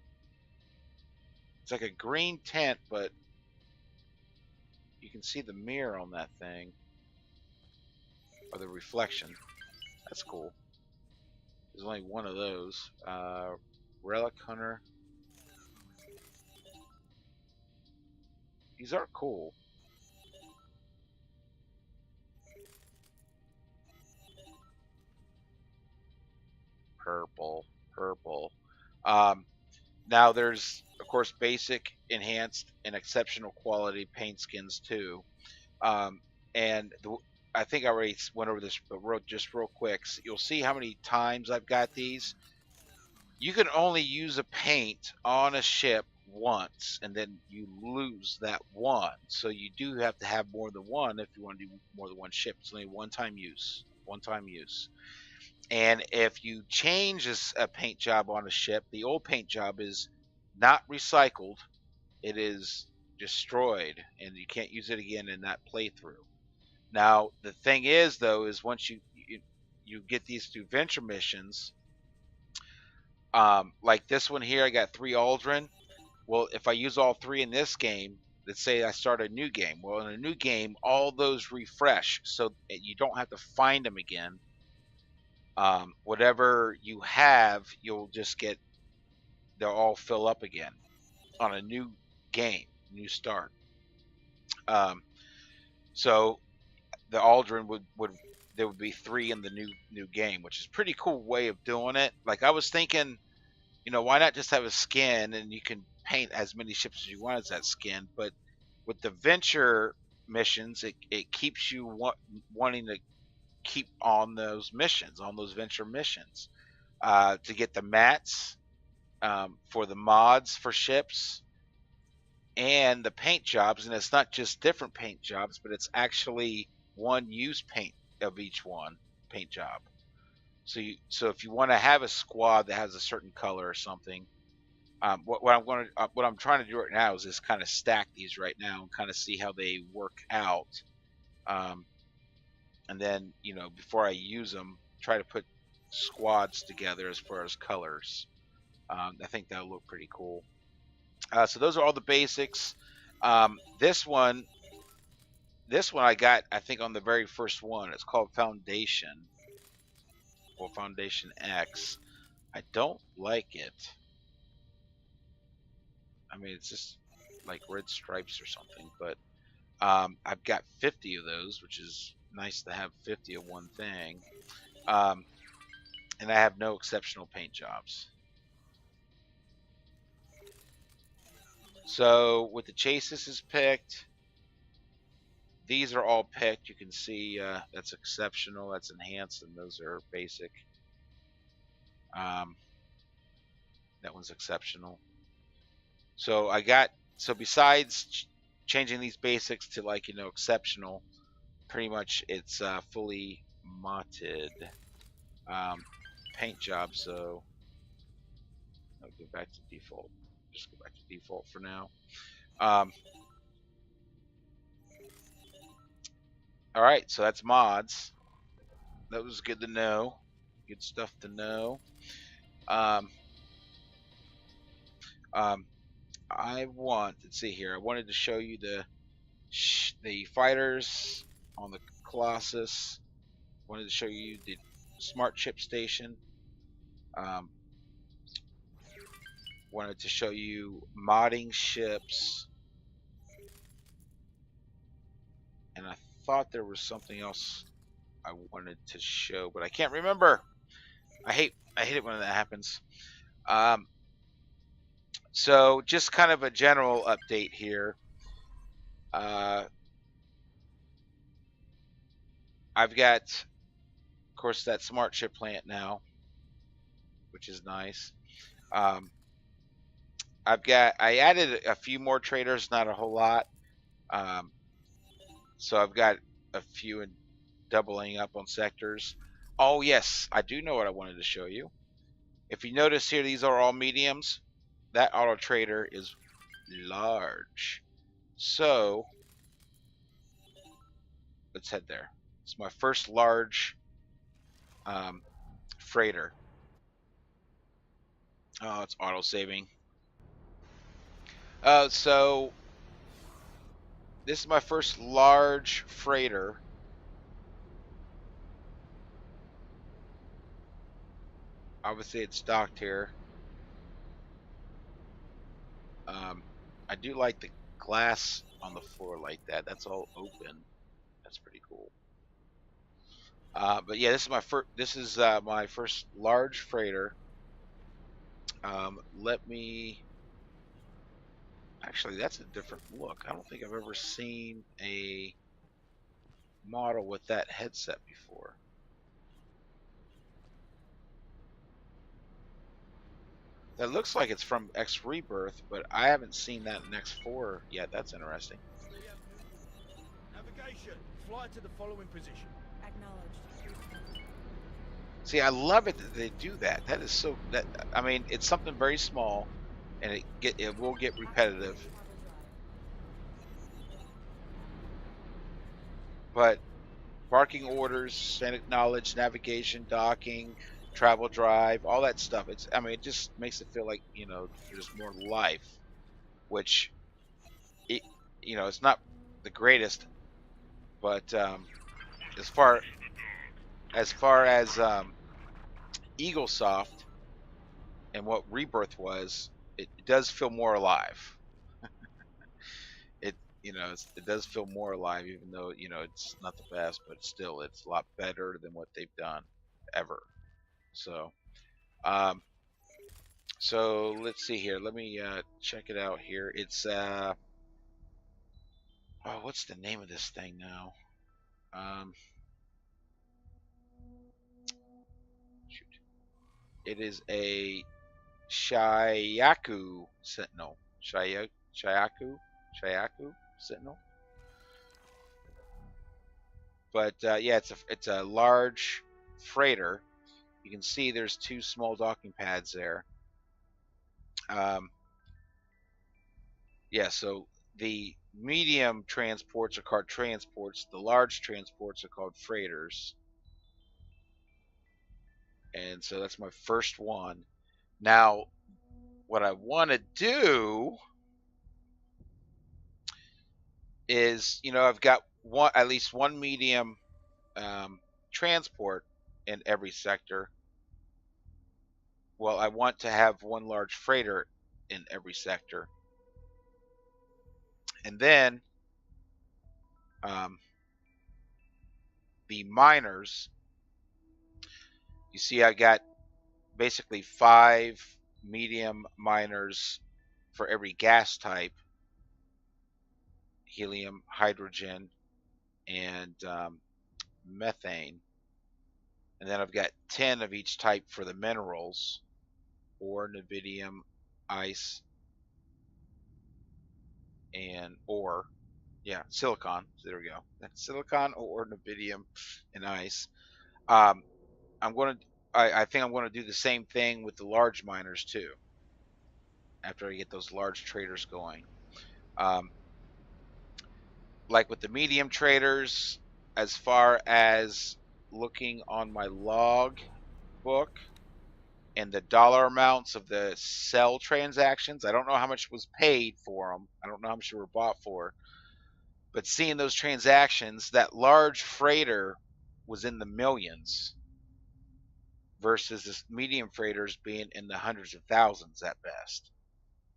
It's like a green tint, but you can see the mirror on that thing. Or the reflection. That's cool. There's only one of those. Relic Hunter. These are cool. Purple. Now there's, of course, basic, enhanced, and exceptional quality paint skins too. And I think I already went over this, but just real quick, so you'll see how many times I've got these. You can only use a paint on a ship once, and then you lose that one. So you do have to have more than one if you want to do more than one ship. It's only one-time use. One-time use. And if you change a paint job on a ship, the old paint job is not recycled. It is destroyed, and you can't use it again in that playthrough. Now, the thing is, though, is once you get these through venture missions, like this one here, I got 3 Aldrin. Well, if I use all 3 in this game, let's say I start a new game. Well, in a new game, all those refresh, so you don't have to find them again. Whatever you have, you'll just get, they'll all fill up again on a new game, new start. So the Aldrin there would be 3 in the new game, which is a pretty cool way of doing it. Like I was thinking, why not just have a skin and you can paint as many ships as you want as that skin? But with the venture missions, it keeps you wanting to keep on those missions, on those venture missions, to get the mats, for the mods for ships, and the paint jobs. And it's not just different paint jobs, but it's actually one use paint of each one paint job. So if you want to have a squad that has a certain color or something, what I'm trying to do right now is just kind of stack these right now and kind of see how they work out. And then, before I use them, try to put squads together as far as colors. I think that'll look pretty cool. So those are all the basics. This one I got, I think, on the very first one. It's called Foundation, or Foundation X. I don't like it. I mean, it's just like red stripes or something, but I've got 50 of those, which is nice to have 50 of one thing. And I have no exceptional paint jobs. So with the chases is picked, these are all picked. You can see that's exceptional, that's enhanced, and those are basic. That one's exceptional. So besides changing these basics to exceptional, pretty much it's fully modded paint job. So I'll go back to default. Just go back to default for now. All right, so that's mods. That was good to know. Good stuff to know. Let's see here. I wanted to show you the fighters on the Colossus. Wanted to show you the smart chip station. Wanted to show you modding ships. And I thought there was something else I wanted to show, but I can't remember. I hate it when that happens. So just kind of a general update here. Uh, I've got, of course, that smart ship plant now, which is nice. Um, I added a few more traders, not a whole lot. Um, so I've got a few in doubling up on sectors. Oh yes, I do know what I wanted to show you. If you notice here, these are all mediums. That auto trader is large. So let's head there. It's my first large freighter. Oh, it's auto saving. So this is my first large freighter. Obviously, it's docked here. I do like the glass on the floor like that. That's all open. That's pretty cool. But yeah, this is my first. This is my first large freighter. Let me. Actually, that's a different look. I don't think I've ever seen a model with that headset before. That looks like it's from X Rebirth, but I haven't seen that in X4 yet. That's interesting. Navigation. Fly to the following position. Acknowledged. See, I love it that they do that. That is so. That I mean, it's something very small, and it will get repetitive. But parking orders, send acknowledge, navigation, docking, travel drive, all that stuff. It's. I mean, it just makes it feel like there's more life, which, it, it's not the greatest, but as far as EagleSoft and what Rebirth was, it does feel more alive. It does feel more alive, even though it's not the best, but still it's a lot better than what they've done ever. So, um, so let's see here. Let me check it out here. It's oh, what's the name of this thing now? Shoot. It is a Shayaku Sentinel. Shayaku Sentinel. But yeah, it's a large freighter. You can see there's two small docking pads there. Yeah, so the medium transports are called transports. The large transports are called freighters. And so that's my first one. Now, what I want to do is, I've got at least one medium transport in every sector. Well, I want to have one large freighter in every sector. And then the miners, you see I got basically 5 medium miners for every gas type: helium, hydrogen, and methane. And then I've got 10 of each type for the minerals: ore, nebidium, ice, and ore. Yeah, silicon. So there we go. That's silicon, ore, nebidium, and ice. Um, I think I'm going to do the same thing with the large miners too. After I get those large traders going, um, like with the medium traders, as far as looking on my log book and the dollar amounts of the sell transactions, I don't know how much was paid for them. I don't know how much they were bought for. But seeing those transactions, that large freighter was in the millions versus this medium freighters being in the hundreds of thousands at best.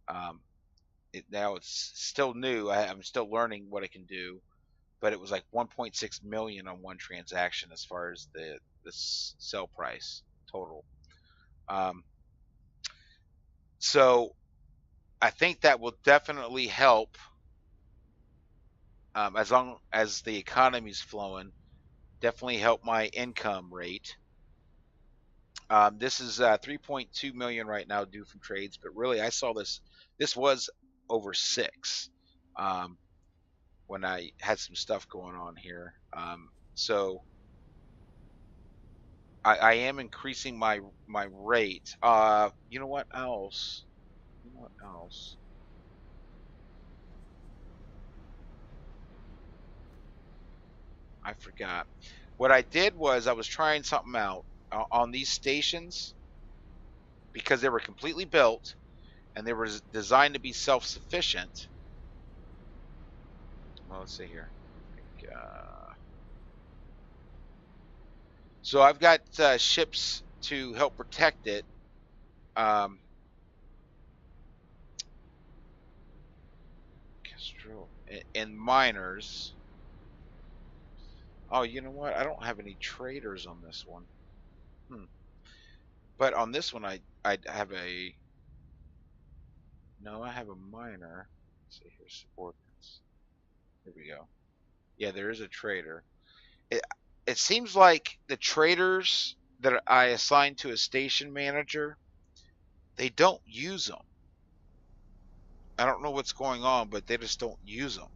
Um, now it's still new. I'm still learning what it can do, but it was like 1.6 million on one transaction as far as the sell price total. Um, so I think that will definitely help as long as the economy's flowing, definitely help my income rate. This is 3.2 million right now due from trades, but really I saw this. This was over six when I had some stuff going on here. So I am increasing my rate. You know what else? You know what else? I forgot. What I did was I was trying something out on these stations because they were completely built and they were designed to be self-sufficient. Well, let's see here. So I've got ships to help protect it. Um, and miners. Oh, you know what? I don't have any traders on this one. But on this one, I have a. No, I have a miner. Let's see here, subordinates. Here we go. Yeah, there is a trader. It it seems like the traders that I assign to a station manager, they don't use them. I don't know what's going on, but they just don't use them.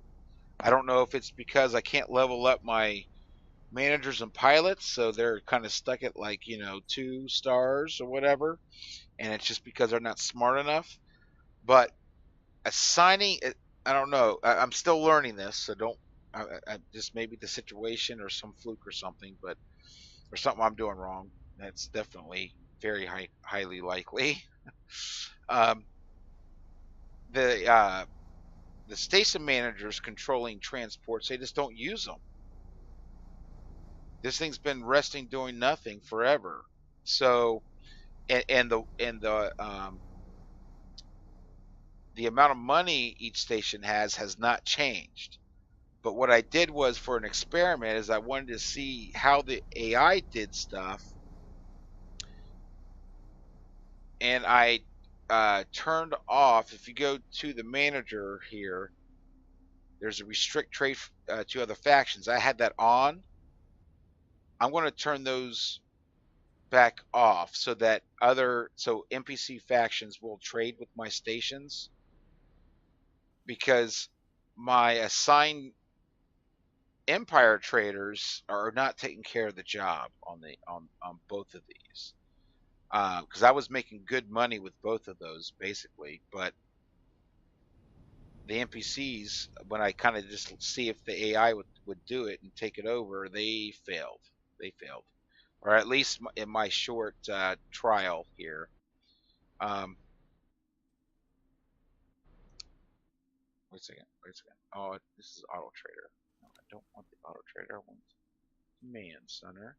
I don't know if it's because I can't level up my managers and pilots, so they're kind of stuck at like, 2 stars or whatever, and it's just because they're not smart enough. But assigning it, I don't know. I'm still learning this, so don't. Just maybe the situation or some fluke or something, but or something I'm doing wrong. That's definitely very highly likely. Um, the station managers controlling transports, they just don't use them. This thing's been resting doing nothing forever. So the amount of money each station has not changed. But what I did was for an experiment is I wanted to see how the AI did stuff, and I turned off. If you go to the manager here, there's a restrict trade to other factions. I had that on. I'm going to turn those back off so that NPC factions will trade with my stations, because my assigned empire traders are not taking care of the job on both of these, because I was making good money with both of those basically, but the NPCs, when I kind of just see if the AI would do it and take it over, they failed, or at least in my short trial here. um, wait a second. Oh, this is auto trader. No, I don't want the auto trader. I want command center.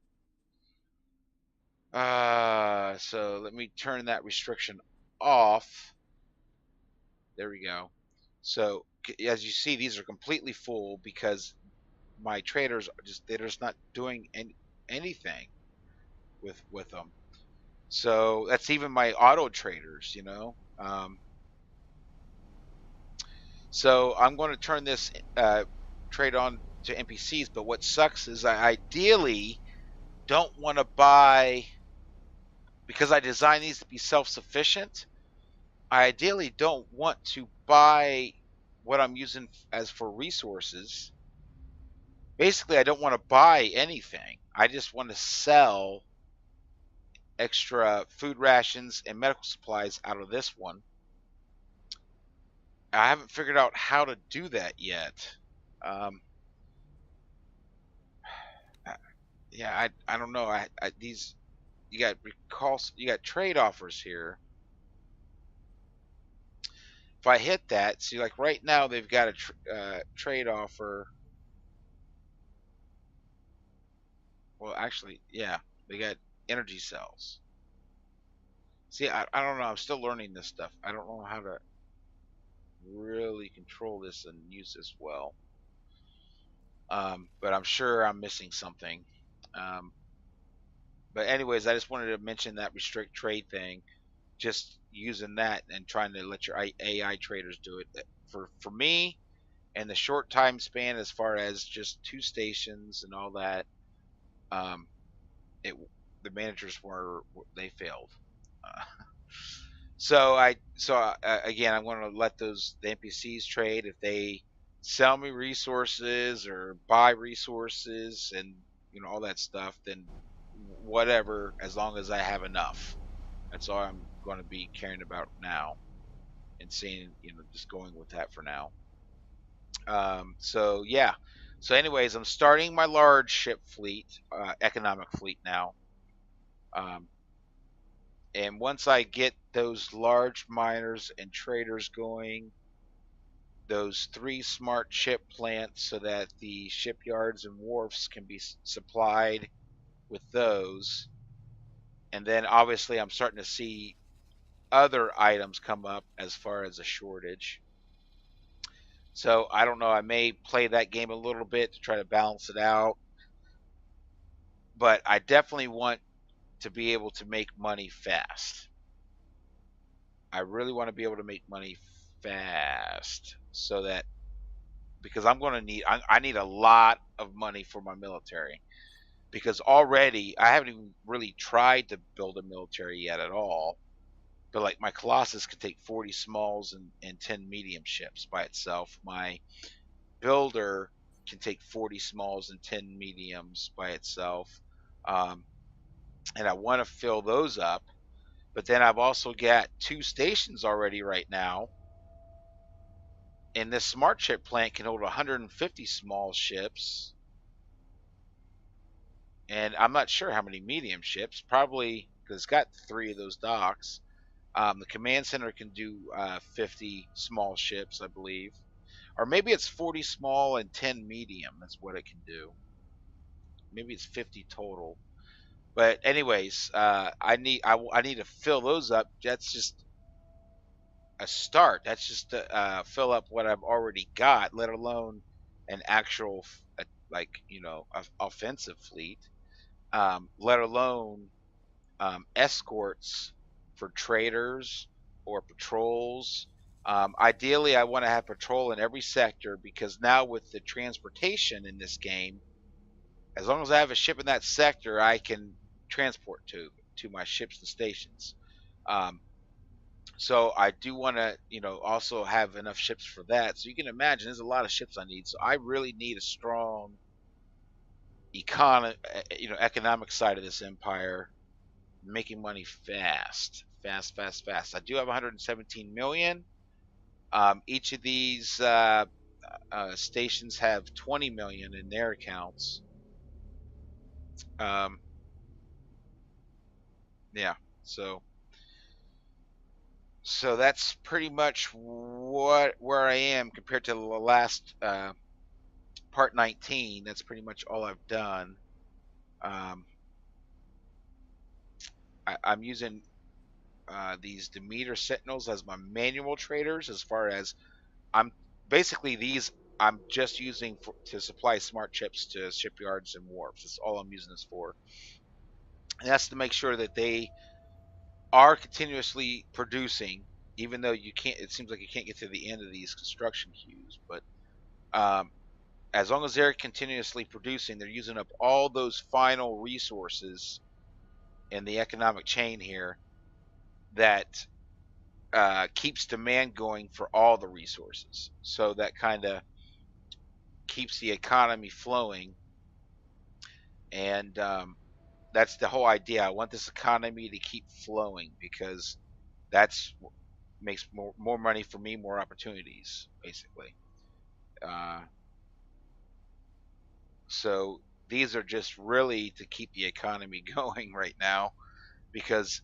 So let me turn that restriction off. There we go. So as you see, these are completely full because my traders they're just not doing anything with them. So that's even my auto traders. So I'm going to turn this trade on to NPCs. But what sucks is I ideally don't want to buy, because I designed these to be self-sufficient. I ideally don't want to buy what I'm using as for resources. Basically, I don't want to buy anything. I just want to sell extra food rations and medical supplies out of this one. I haven't figured out how to do that yet. Um, yeah, I don't know. These you got trade offers here. If I hit that, see, like right now they've got a trade offer. Well, actually, yeah, they got energy cells. See, I don't know. I'm still learning this stuff. I don't know how to really control this and use this well. But I'm sure I'm missing something. Um, but anyways, I just wanted to mention that restrict trade thing. Just using that and trying to let your AI traders do it. For me, and the short time span as far as just 2 stations and all that, um, it the managers were they failed. Uh, again, I'm going to let the NPCs trade if they sell me resources or buy resources and all that stuff. Then whatever, as long as I have enough. That's all I'm going to be caring about now, and seeing just going with that for now. So yeah. So anyways, I'm starting my large ship fleet, economic fleet now. Um, and once I get those large miners and traders going, those 3 smart ship plants so that the shipyards and wharfs can be supplied with those. And then obviously I'm starting to see other items come up as far as a shortage. So I don't know, I may play that game a little bit to try to balance it out. But I definitely want to be able to make money fast. I really want to be able to make money fast so that, because I'm going to I need a lot of money for my military, because already I haven't even really tried to build a military yet at all. But like my Colossus could take 40 smalls and 10 medium ships by itself. My builder can take 40 smalls and 10 mediums by itself. Um, and I want to fill those up. But then I've also got 2 stations already right now. And this smart ship plant can hold 150 small ships. And I'm not sure how many medium ships, probably because it's got 3 of those docks. The command center can do 50 small ships, I believe. Or maybe it's 40 small and 10 medium. That's what it can do. Maybe it's 50 total. But anyways, I need to fill those up. That's just a start. That's just to fill up what I've already got, let alone an actual offensive fleet. Let alone escorts for traders or patrols. Ideally, I want to have patrol in every sector, because now with the transportation in this game, as long as I have a ship in that sector, I can transport to my ships and stations. Um, so I do want to, also have enough ships for that. So you can imagine there's a lot of ships I need. So I really need a strong economic side of this empire, making money fast, fast, fast, fast. I do have 117 million. Each of these stations have 20 million in their accounts. Um, yeah, so that's pretty much where I am compared to the last part 19. That's pretty much all I've done. Um, I'm using these Demeter Sentinels as my manual traders, as far as I'm basically these I'm just using to supply smart chips to shipyards and wharves. That's all I'm using this for. And that's to make sure that they are continuously producing, even though you can't. It seems like you can't get to the end of these construction queues, but um, as long as they're continuously producing, they're using up all those final resources in the economic chain here that keeps demand going for all the resources. So that kind of keeps the economy flowing, and that's the whole idea. I want this economy to keep flowing, because that's makes more money for me, more opportunities, basically. Uh, so these are just really to keep the economy going right now, because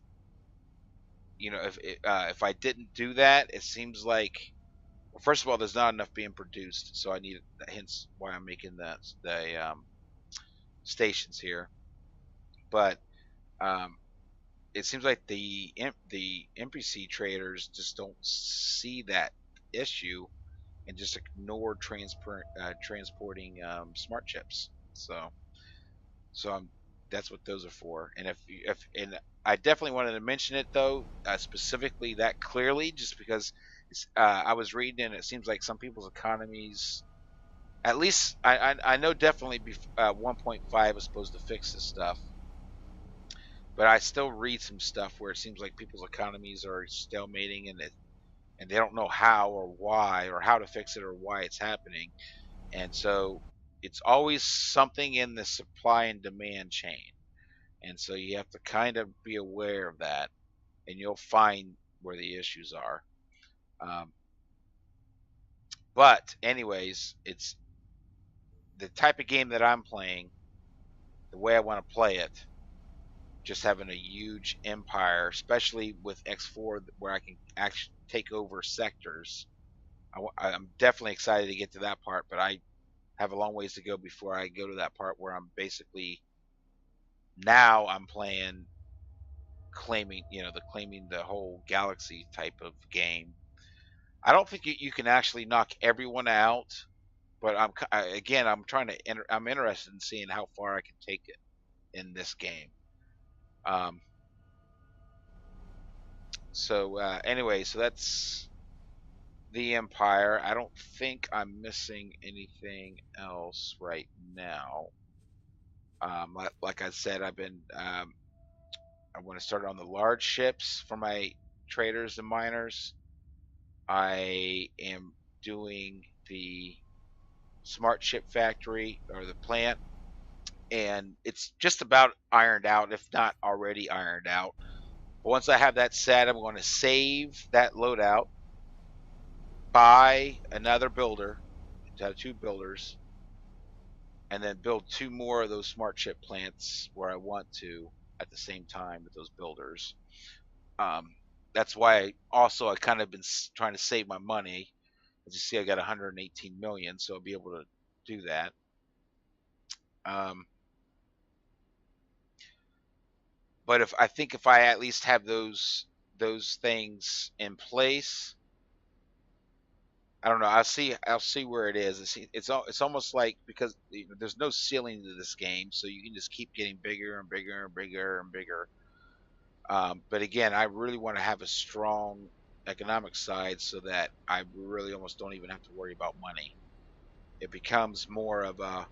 if I didn't do that, it seems like, well, first of all, there's not enough being produced, so I need, hence why I'm making the stations here. But um, it seems like the NPC traders just don't see that issue, and just ignore transporting smart chips. So that's what those are for. And if and I definitely wanted to mention it though, specifically that clearly, just because I was reading, and it seems like some people's economies, at least I know definitely 1.5 is supposed to fix this stuff, but I still read some stuff where it seems like people's economies are stalemating, and they don't know how or why or how to fix it or why it's happening. And so it's always something in the supply and demand chain. And so you have to kind of be aware of that, and you'll find where the issues are. Um, but anyways, it's the type of game that I'm playing, the way I want to play it, just having a huge empire, especially with X4, where I can actually take over sectors. I'm definitely excited to get to that part, but I have a long ways to go before I go to that part where I'm basically, now I'm playing claiming, the claiming the whole galaxy type of game. I don't think you can actually knock everyone out, but again, I'm trying to I'm interested in seeing how far I can take it in this game. Um, anyway, so that's the Empire. I don't think I'm missing anything else right now. Like I said, I want to start on the large ships for my traders and miners. I am doing the smart ship factory or the plant, and it's just about ironed out, if not already ironed out. But once I have that set, I'm going to save that loadout, buy another builder, have two builders, and then build two more of those smart chip plants where I want to at the same time with those builders. Um, that's why I kind of been trying to save my money. As you see, I got 118 million, so I'll be able to do that. Um, but if I at least have those things in place, I don't know. I'll see where it is. It's almost like, because there's no ceiling to this game, so you can just keep getting bigger and bigger and bigger and bigger. But again, I really want to have a strong economic side so that I really almost don't even have to worry about money. It becomes more of a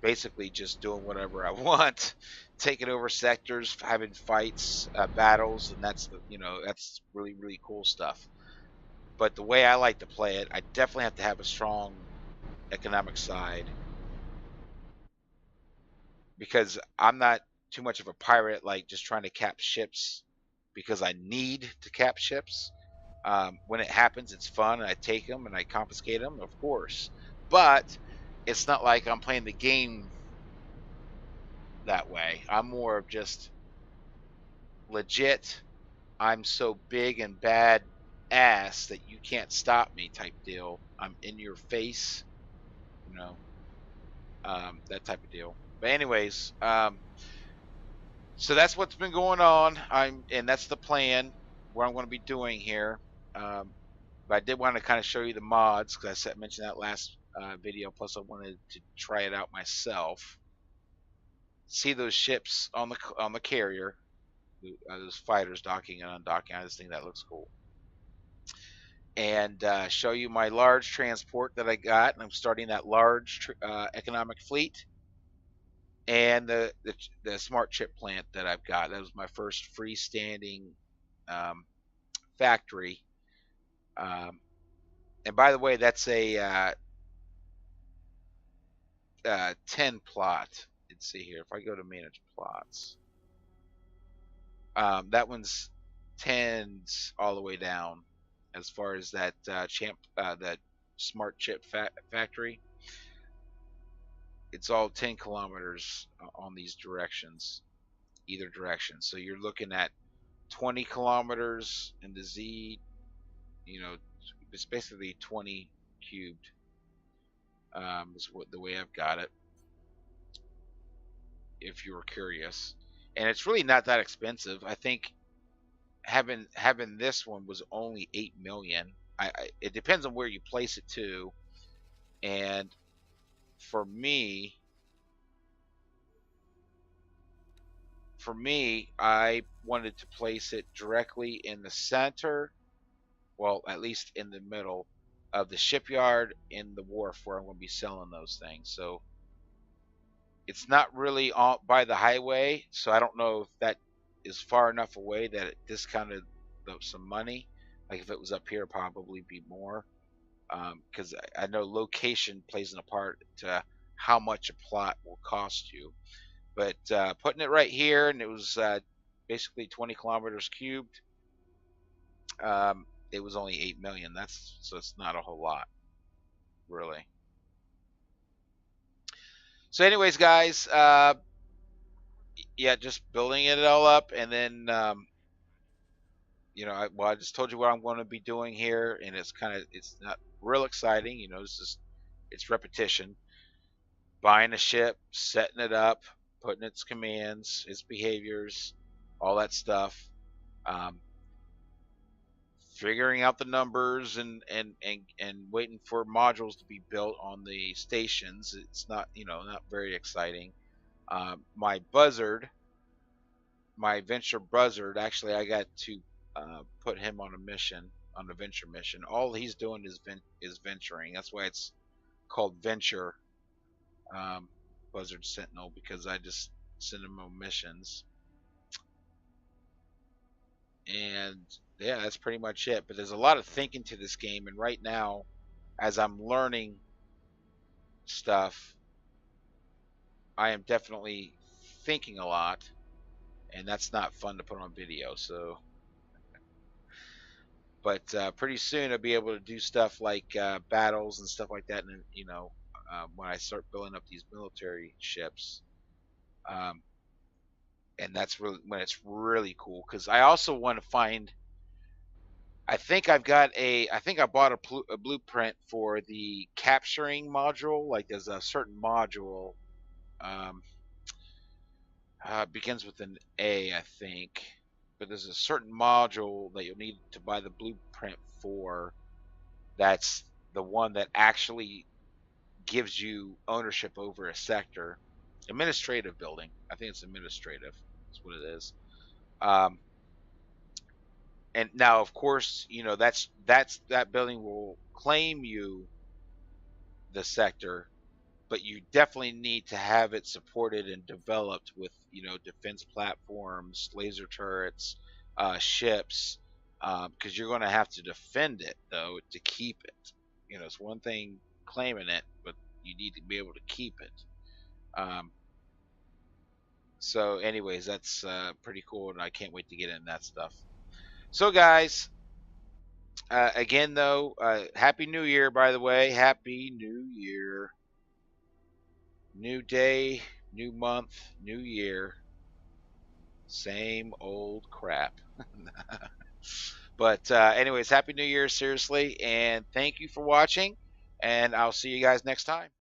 basically just doing whatever I want, taking over sectors, having fights, battles, and that's really really cool stuff. But the way I like to play it, I definitely have to have a strong economic side, because I'm not too much of a pirate, like just trying to cap ships because I need to cap ships. When it happens, it's fun, and I take them and I confiscate them, of course. But it's not like I'm playing the game that way. I'm more of just legit. I'm so big and bad ass that you can't stop me type deal. I'm in your face, you know, that type of deal. But anyways, so that's what's been going on. And that's the plan, what I'm going to be doing here. Um, but I did want to kind of show you the mods, because I mentioned that last video. Plus, I wanted to try it out myself. See those ships on the carrier, those fighters docking and undocking. I just think that looks cool. And show you my large transport that I got, and I'm starting that large economic fleet, and the smart chip plant that I've got. That was my first freestanding factory. And by the way, that's a 10 plot. Let's see here. If I go to manage plots, that one's 10s all the way down as far as that that smart chip factory. It's all 10 kilometers on these directions, either direction. So you're looking at 20 kilometers in the Z, it's basically 20 cubed, is what the way I've got it, if you were curious. And it's really not that expensive. I think having this one was only 8 million. It depends on where you place it too. And for me, for me, I wanted to place it directly in the center, well, at least in the middle of the shipyard in the wharf where I'm going to be selling those things. So it's not really on by the highway, so I don't know if that is far enough away that it discounted some money. Like if it was up here, probably be more, because I know location plays a part to how much a plot will cost you. But putting it right here, and it was basically 20 kilometers cubed. It was only 8 million. So it's not a whole lot, really. So, anyways, guys, yeah, just building it all up, and then I just told you what I'm going to be doing here, and it's not real exciting. It's repetition. Buying a ship, setting it up, putting its commands, its behaviors, all that stuff. Um, Figuring out the numbers and waiting for modules to be built on the stations. It's not very exciting. My buzzard, my venture buzzard, actually I got to put him on a venture mission. All he's doing is venturing. That's why it's called venture, um, buzzard sentinel, because I just send him on missions. And yeah, that's pretty much it. But there's a lot of thinking to this game, and right now, as I'm learning stuff, I am definitely thinking a lot, and that's not fun to put on video. So, but pretty soon I'll be able to do stuff like battles and stuff like that, and when I start building up these military ships, um, and that's really when it's really cool. Because I also want to find. I think I bought a blueprint for the capturing module. Like there's a certain module, um, begins with an A, I think, but there's a certain module that you'll need to buy the blueprint for. That's the one that actually gives you ownership over a sector, administrative building. I think it's administrative. That's what it is. Um, and now, of course, that building will claim you the sector, but you definitely need to have it supported and developed with defense platforms, laser turrets, ships, because you're going to have to defend it though to keep it. It's one thing claiming it, but you need to be able to keep it. So, anyways, that's pretty cool, and I can't wait to get into that stuff. So, guys, again though, Happy New Year, by the way. Happy New Year. New day, new month, new year. Same old crap. But anyways, Happy New Year, seriously, and thank you for watching, and I'll see you guys next time.